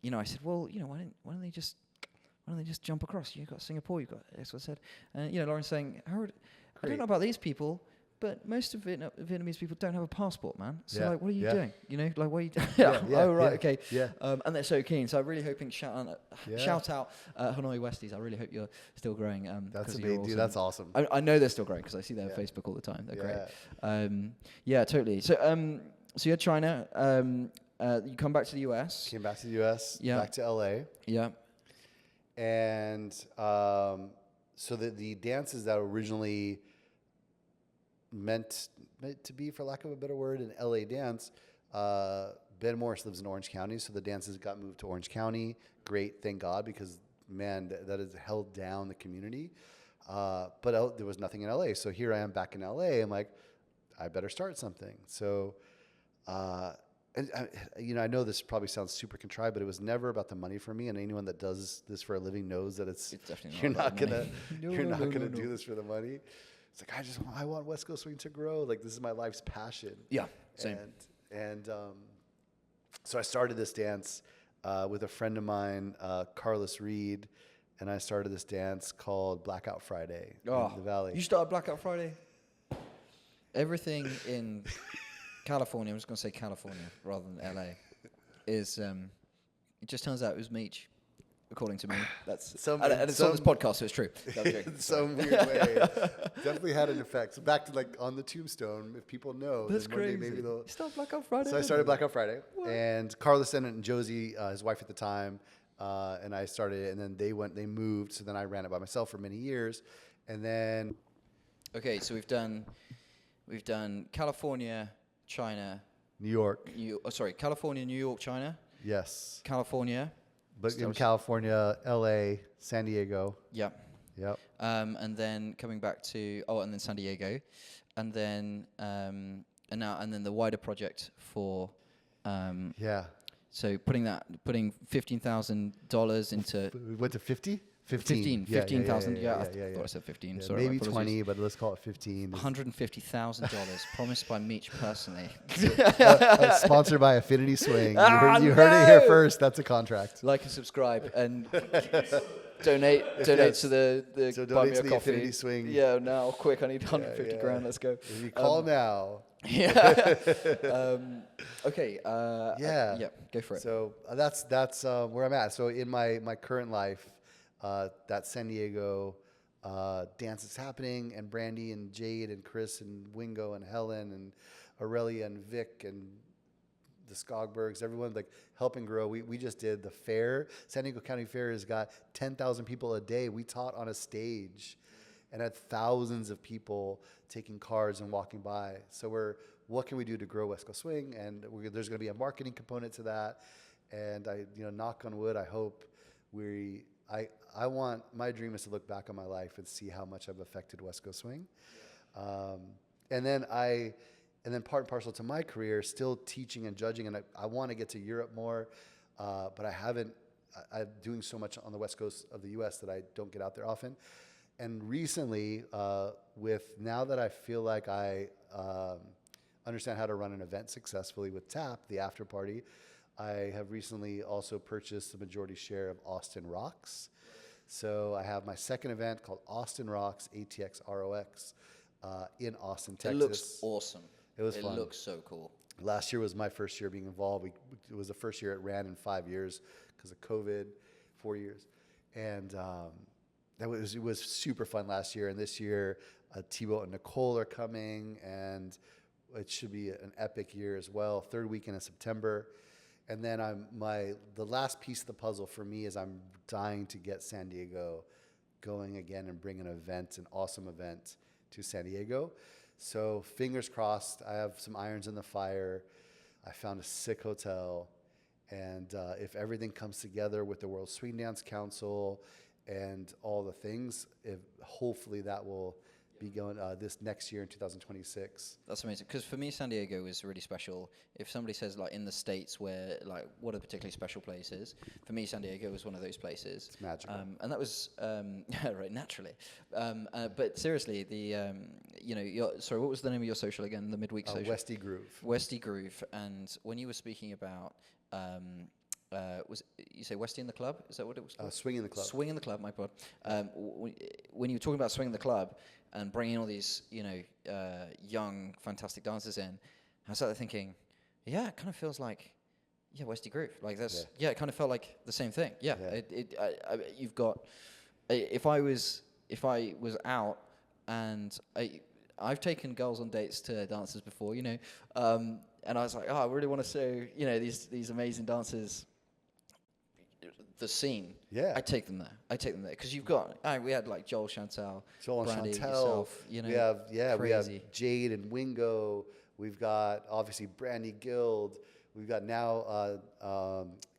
[SPEAKER 1] I said, well, why don't they just jump across? You've got Singapore, you've got, that's what I said. And, Lauren's saying, Howard, I don't know about these people, but most of Vietnamese people don't have a passport, man. So, what are you doing? What are you doing? Oh, right, okay.
[SPEAKER 2] Yeah.
[SPEAKER 1] And they're so keen. So I'm really hoping, shout out Hanoi Westies. I really hope you're still growing.
[SPEAKER 2] That's amazing. Dude, that's awesome.
[SPEAKER 1] I know they're still growing because I see them on Facebook all the time. They're great. Totally. So, so you're China. You come back to the US.
[SPEAKER 2] Came back to the US. Yeah. Back to LA.
[SPEAKER 1] Yeah.
[SPEAKER 2] And so the dances that originally meant to be, for lack of a better word, an LA dance. Ben Morris lives in Orange County, so the dances got moved to Orange County. Great, thank God, because man, that has held down the community. But there was nothing in LA, so here I am back in LA. I'm like, I better start something. So, and I know this probably sounds super contrived, but it was never about the money for me. And anyone that does this for a living knows that it's definitely you're not gonna do this for the money. It's like, I want West Coast Swing to grow. Like, this is my life's passion.
[SPEAKER 1] Yeah, same.
[SPEAKER 2] And so I started this dance with a friend of mine, Carlos Reed, and I started this dance called Blackout Friday in the Valley.
[SPEAKER 1] You started Blackout Friday? Everything in California, I'm just going to say California rather than LA, is, it just turns out it was Meech. According to me, that's and it's on this podcast, so it's true.
[SPEAKER 2] Some weird way, definitely had an effect. So back to on the tombstone, if people know,
[SPEAKER 1] that's crazy.
[SPEAKER 2] Maybe they'll.
[SPEAKER 1] You started Blackout Friday.
[SPEAKER 2] So I started Blackout Friday, and Carlos and Josie, his wife at the time, and I started it, and then they moved. So then I ran it by myself for many years, and then.
[SPEAKER 1] Okay, so we've done California, China,
[SPEAKER 2] New York.
[SPEAKER 1] California, New York, China.
[SPEAKER 2] Yes.
[SPEAKER 1] California.
[SPEAKER 2] But in California, LA, San Diego.
[SPEAKER 1] Yeah.
[SPEAKER 2] Yep.
[SPEAKER 1] And then coming back to and then San Diego, and then and the wider project for So putting $15,000 into.
[SPEAKER 2] We went to 50.
[SPEAKER 1] 15,000. I thought I said 15. Sorry,
[SPEAKER 2] maybe 20, but let's call it 15.
[SPEAKER 1] $150,000 promised by Meech personally.
[SPEAKER 2] Sponsored by Affinity Swing. You heard it here first. That's a contract.
[SPEAKER 1] Like and subscribe and donate to the
[SPEAKER 2] so
[SPEAKER 1] buy me a
[SPEAKER 2] to the
[SPEAKER 1] coffee.
[SPEAKER 2] Affinity Swing.
[SPEAKER 1] Yeah, now quick. I need 150 grand. Let's go.
[SPEAKER 2] If you call now.
[SPEAKER 1] Yeah. Okay. Go for it.
[SPEAKER 2] So that's where I'm at. So in my current life. That San Diego dance is happening, and Brandy and Jade and Chris and Wingo and Helen and Aurelia and Vic and the Skogbergs, everyone helping grow. We just did the fair. San Diego County Fair has got 10,000 people a day. We taught on a stage and had thousands of people taking cards and walking by. So what can we do to grow West Coast Swing? And there's going to be a marketing component to that. And knock on wood, I hope I want, my dream is to look back on my life and see how much I've affected West Coast Swing. And then part and parcel to my career, still teaching and judging, and I want to get to Europe more, but I haven't. I'm doing so much on the West Coast of the U.S. that I don't get out there often. And recently, now that I feel like I understand how to run an event successfully with TAP, the after party, I have recently also purchased the majority share of Austin Rocks. So I have my second event called Austin Rocks, ATX ROX, in Austin, Texas.
[SPEAKER 1] It looks awesome.
[SPEAKER 2] It was fun.
[SPEAKER 1] It looks so cool.
[SPEAKER 2] Last year was my first year being involved. It was the first year it ran in 5 years because of COVID, 4 years. and it was super fun last year. And this year, Thibaut and Nicole are coming, and it should be an epic year as well. Third weekend of September. And then the last piece of the puzzle for me is I'm dying to get San Diego going again and bring an awesome event to San Diego. So fingers crossed. I have some irons in the fire. I found a sick hotel, and if everything comes together with the World Swing Dance Council and all the things, hopefully that will be going this next year in 2026.
[SPEAKER 1] That's amazing. Because for me, San Diego is really special. If somebody says like in the States where like what are particularly special places, for me, San Diego was one of those places.
[SPEAKER 2] It's magical.
[SPEAKER 1] And that was right, naturally. But seriously, sorry, what was the name of your social again? The midweek social.
[SPEAKER 2] Westy Groove.
[SPEAKER 1] Westy Groove. And when you were speaking about you say Westy in the Club? Is that what it was called?
[SPEAKER 2] Swing in the Club.
[SPEAKER 1] Swing in the Club, my God. When you were talking about Swing in the Club and bringing all these, young, fantastic dancers in, I started thinking, yeah, it kind of feels like, Westy Groove. Like that's, it kind of felt like the same thing. Yeah. You've got, if I was out and I've taken girls on dates to dancers before, and I was like, I really want to show, these amazing dancers the scene.
[SPEAKER 2] Yeah.
[SPEAKER 1] I take them there because you've got, we had like Joel Chantel, Brandy,
[SPEAKER 2] Chantel,
[SPEAKER 1] yourself,
[SPEAKER 2] we have
[SPEAKER 1] crazy.
[SPEAKER 2] Jade and Wingo. We've got obviously Brandy Guild. We've got now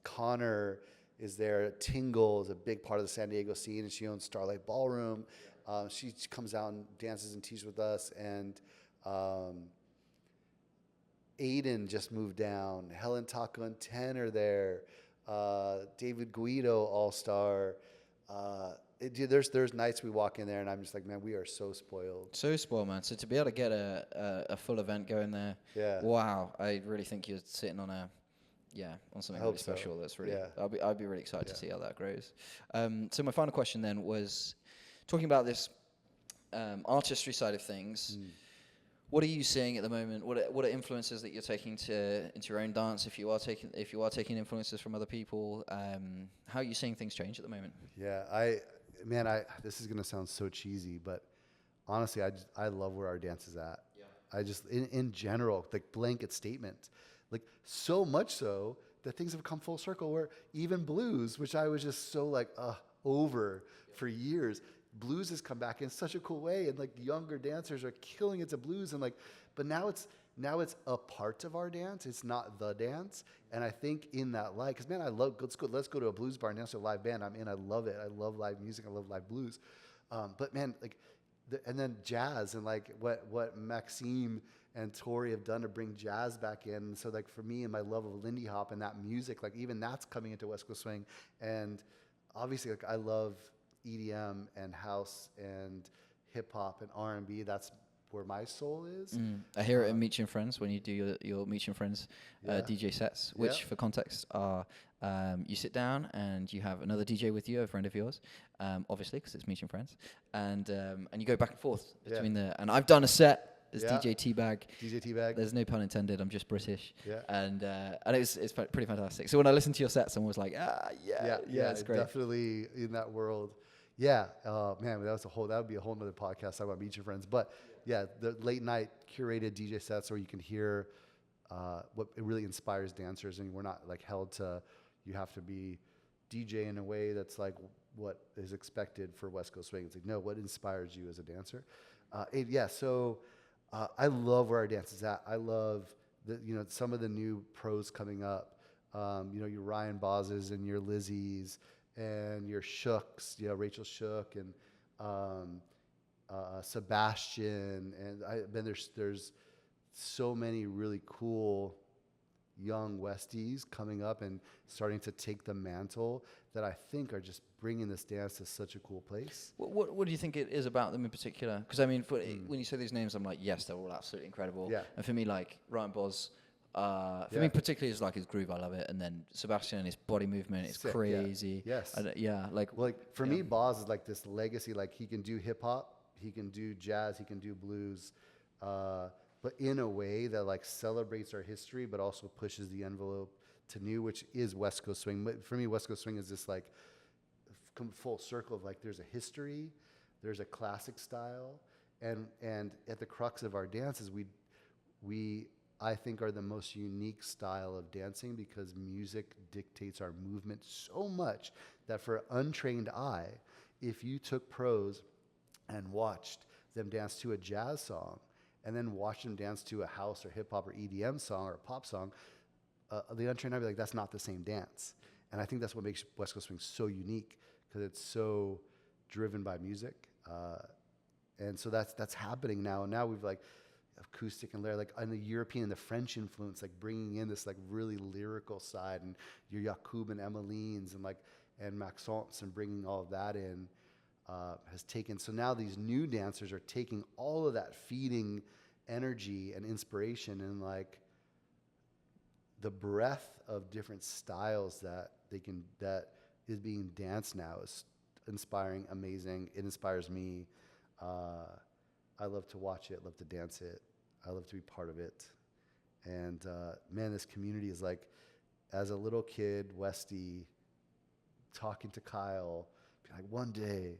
[SPEAKER 2] Connor is there. Tingle is a big part of the San Diego scene, and she owns Starlight Ballroom. She comes out and dances and teaches with us, and Aiden just moved down. Helen Taco and 10 are there. David Guido, all-star. There's nights we walk in there, and I'm just like, man, we are so spoiled.
[SPEAKER 1] So spoiled, man. So to be able to get a full event going there, wow, I really think you're sitting on on something really special. So. That's really, I'd be really excited to see how that grows. So my final question then was, talking about this artistry side of things, what are you seeing at the moment? What are influences that you're taking into your own dance? If you are taking influences from other people, how are you seeing things change at the moment?
[SPEAKER 2] Yeah, this is gonna sound so cheesy, but honestly, I love where our dance is at. Yeah. I just in general, like blanket statement, like so much so that things have come full circle. Where even blues, which I was just so like over for years. Blues has come back in such a cool way, and like younger dancers are killing it to blues, and like, but now it's a part of our dance. It's not the dance, and I think in that light, because man, I love let's go to a blues bar and dance to a live band. I'm in. I love it. I love live music. I love live blues, but man, like, and then jazz and like what Maxime and Tori have done to bring jazz back in. So like for me and my love of Lindy Hop and that music, like even that's coming into West Coast Swing, and obviously like I love EDM and house and hip hop and R&B. That's where my soul is.
[SPEAKER 1] I hear it in Meech and Friends when you do your Meech and Friends DJ sets, which for context are you sit down and you have another DJ with you, a friend of yours, obviously because it's Meech and Friends, and you go back and forth between and I've done a set. There's DJ Teabag.
[SPEAKER 2] DJ Teabag.
[SPEAKER 1] There's no pun intended. I'm just British.
[SPEAKER 2] Yeah.
[SPEAKER 1] And it's pretty fantastic. So when I listen to your sets, I'm always like, it's great.
[SPEAKER 2] Definitely in that world. Yeah, man, that would be a whole nother podcast about Meet Your Friends. But yeah, the late night curated DJ sets where you can hear what it really inspires dancers, and we're not like held to you have to be DJ in a way that's like what is expected for West Coast Swing. It's like no, what inspires you as a dancer? So I love where our dance is at. I love some of the new pros coming up. Your Ryan Bosses and your Lizzies. And your Shooks, Rachel Shook and Sebastian, and there's so many really cool young Westies coming up and starting to take the mantle that I think are just bringing this dance to such a cool place.
[SPEAKER 1] What do you think it is about them in particular? Because I mean, when you say these names, I'm like, yes, they're all absolutely incredible. Yeah. And for me, like Ryan Boz. For me, particularly, is like his groove. I love it, and then Sebastian and his body movement is crazy.
[SPEAKER 2] Yeah. Yes. For me, Boz is like this legacy. Like he can do hip hop, he can do jazz, he can do blues, but in a way that like celebrates our history, but also pushes the envelope to new, which is West Coast Swing. For me, West Coast Swing is this like come full circle of like there's a history, there's a classic style, and at the crux of our dances, we I think are the most unique style of dancing because music dictates our movement so much that for an untrained eye, if you took pros and watched them dance to a jazz song and then watched them dance to a house or hip hop or EDM song or a pop song, the untrained eye would be like, that's not the same dance. And I think that's what makes West Coast swing so unique because it's so driven by music. And so that's happening now. And now we've like acoustic and lyric, like on the European and the French influence, like bringing in this like really lyrical side, and your Yacoub and Emilines and Maxence, and bringing all of that in has taken. So now these new dancers are taking all of that, feeding energy and inspiration, and like the breadth of different styles that is being danced now is inspiring, amazing. It inspires me. I love to watch it, love to dance it. I love to be part of it. And man, this community is like, as a little kid, Westy, talking to Kyle, being like, one day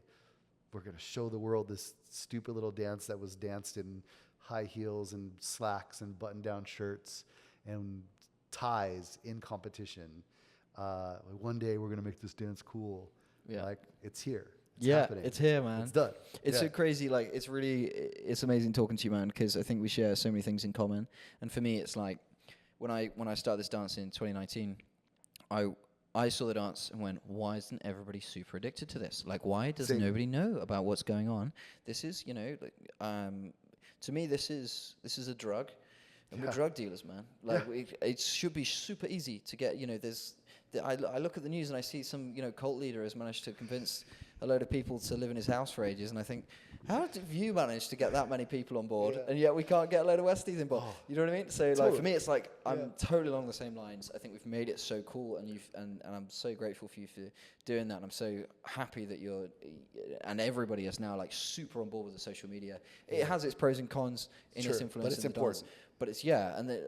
[SPEAKER 2] we're going to show the world this stupid little dance that was danced in high heels and slacks and button-down shirts and ties in competition. One day we're going to make this dance cool. Yeah. Like, it's here. It's happening.
[SPEAKER 1] It's here, man.
[SPEAKER 2] It's done.
[SPEAKER 1] It's so crazy. Like, it's amazing talking to you, man, because I think we share so many things in common. And for me, it's like when I started this dance in 2019, I saw the dance and went, why isn't everybody super addicted to this? Like, why does nobody know about what's going on? This is, to me, this is a drug. And we're drug dealers, man. Like, it should be super easy to get, I look at the news and I see some, cult leader has managed to convince a load of people to live in his house for ages, and I think, how have you managed to get that many people on board, and yet we can't get a load of Westies on board? You know what I mean? So, like, for me, it's like, I'm totally along the same lines. I think we've made it so cool, and and I'm so grateful for you for doing that, and I'm so happy that and everybody is now, like, super on board with the social media. It has its pros and cons in its influence,
[SPEAKER 2] but it's important.
[SPEAKER 1] But it's, and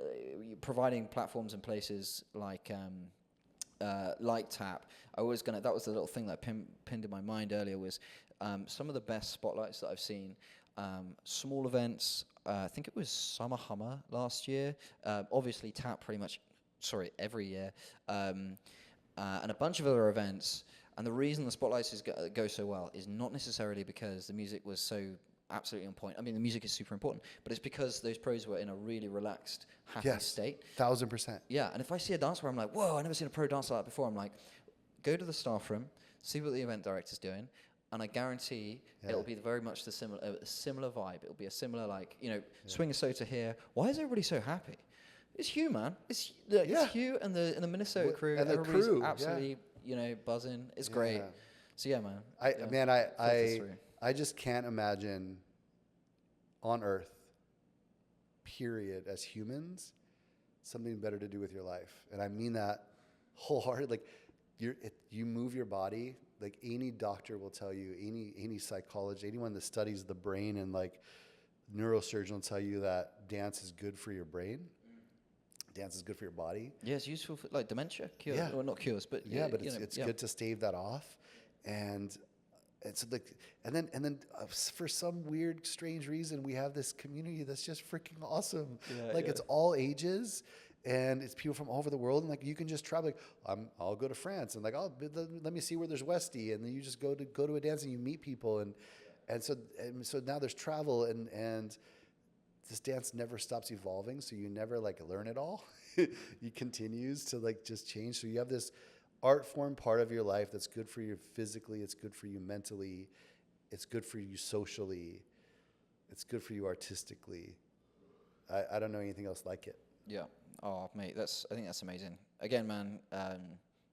[SPEAKER 1] providing platforms and places like Tap, that was the little thing that pinned in my mind earlier, was some of the best spotlights that I've seen. Small events, I think it was Summer Hummer last year, obviously Tap every year, and a bunch of other events. And the reason the spotlights go so well is not necessarily because the music was so absolutely on point. I mean, the music is super important, but it's because those pros were in a really relaxed, happy state.
[SPEAKER 2] 1000%.
[SPEAKER 1] Yeah, and if I see a dance where I'm like, whoa, I've never seen a pro dance like that before, I'm like, go to the staff room, see what the event director's doing, and I guarantee it'll be very much a similar vibe. It'll be a similar, swing a soda here. Why is everybody so happy? It's Hugh, man. It's Hugh and the Minnesota crew.
[SPEAKER 2] And
[SPEAKER 1] everybody's
[SPEAKER 2] the crew,
[SPEAKER 1] absolutely, buzzing. It's great. So yeah, man.
[SPEAKER 2] I just can't imagine on Earth, period, as humans, something better to do with your life. And I mean that wholeheartedly. Like, you move your body. Like, any doctor will tell you, any psychologist, anyone that studies the brain and like neurosurgeon will tell you that dance is good for your brain. Dance is good for your body.
[SPEAKER 1] Yeah, it's useful for like dementia cure. Yeah. Well, not cures, but
[SPEAKER 2] but it's good to stave that off. And so then for some weird, strange reason, we have this community that's just freaking awesome. It's all ages, and it's people from all over the world. And like, you can just travel. Like, I'll go to France, and like, let me see where there's Westy, and then you just go to a dance and you meet people, and so now there's travel, and this dance never stops evolving. So you never like learn it all. It continues to like just change. So you have this art form part of your life that's good for you physically, it's good for you mentally, it's good for you socially, it's good for you artistically. I don't know anything else like it. Yeah.
[SPEAKER 1] Oh, mate, I think that's amazing. Again, man,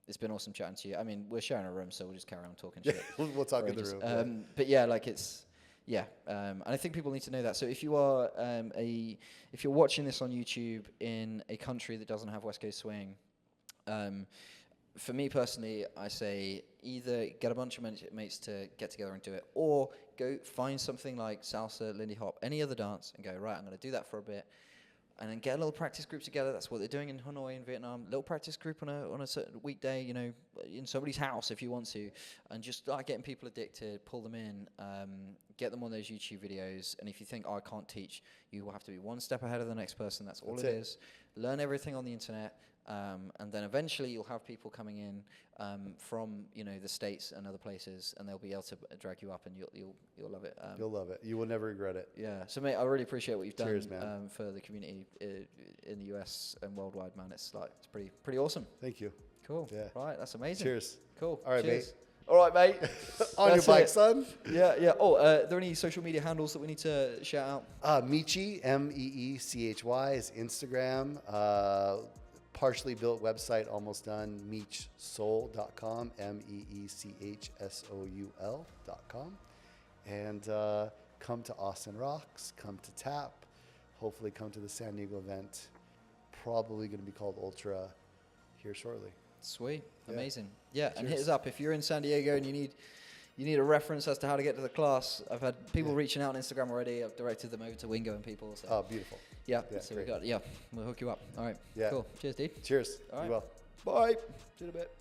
[SPEAKER 1] it's been awesome chatting to you. I mean, we're sharing a room, so we'll just carry on talking shit.
[SPEAKER 2] We'll talk in the room.
[SPEAKER 1] But yeah, like and I think people need to know that. So if you are if you're watching this on YouTube in a country that doesn't have West Coast swing, for me personally, I say either get a bunch of mates to get together and do it, or go find something like salsa, Lindy Hop, any other dance, and go, right, I'm going to do that for a bit. and then get a little practice group together. That's what they're doing in Hanoi in Vietnam. Little practice group on a certain weekday, you know, in somebody's house if you want to, and just start getting people addicted, pull them in, get them on those YouTube videos. And if you think, oh, I can't teach, you will have to be one step ahead of the next person. That's all it is. Learn everything on the internet. And then eventually you'll have people coming in from, you know, the States and other places, and they'll be able to drag you up, and you'll love it.
[SPEAKER 2] You'll love it. You will never regret it.
[SPEAKER 1] Yeah. So, mate, I really appreciate what you've
[SPEAKER 2] Cheers,
[SPEAKER 1] done
[SPEAKER 2] man.
[SPEAKER 1] for the community in the US and worldwide, man. It's pretty awesome.
[SPEAKER 2] Thank you.
[SPEAKER 1] Cool.
[SPEAKER 2] Yeah.
[SPEAKER 1] Right. That's amazing.
[SPEAKER 2] Cheers.
[SPEAKER 1] Cool.
[SPEAKER 2] All right,
[SPEAKER 1] Cheers.
[SPEAKER 2] mate.
[SPEAKER 1] All right, mate.
[SPEAKER 2] On your bike, son.
[SPEAKER 1] Yeah, yeah. Oh, are there any social media handles that we need to shout out?
[SPEAKER 2] Meechy, Meechy is Instagram. Partially built website, almost done. MeechSoul.com, MEECHSOUL.com. And come to Austin Rocks, come to TAP, hopefully come to the San Diego event. Probably going to be called Ultra here shortly.
[SPEAKER 1] Sweet.
[SPEAKER 2] Yeah.
[SPEAKER 1] Amazing. Yeah, and hit
[SPEAKER 2] Cheers.
[SPEAKER 1] us up if you're in San Diego and you need a reference as to how to get to the class. I've had people reaching out on Instagram already. I've directed them over to Wingo and people. So.
[SPEAKER 2] Oh, beautiful.
[SPEAKER 1] Yeah,
[SPEAKER 2] Yeah,
[SPEAKER 1] so
[SPEAKER 2] great.
[SPEAKER 1] we'll hook you up. All right.
[SPEAKER 2] Yeah.
[SPEAKER 1] Cool. Cheers, dude.
[SPEAKER 2] Cheers.
[SPEAKER 1] All right.
[SPEAKER 2] You well.
[SPEAKER 1] Bye. See you in a bit.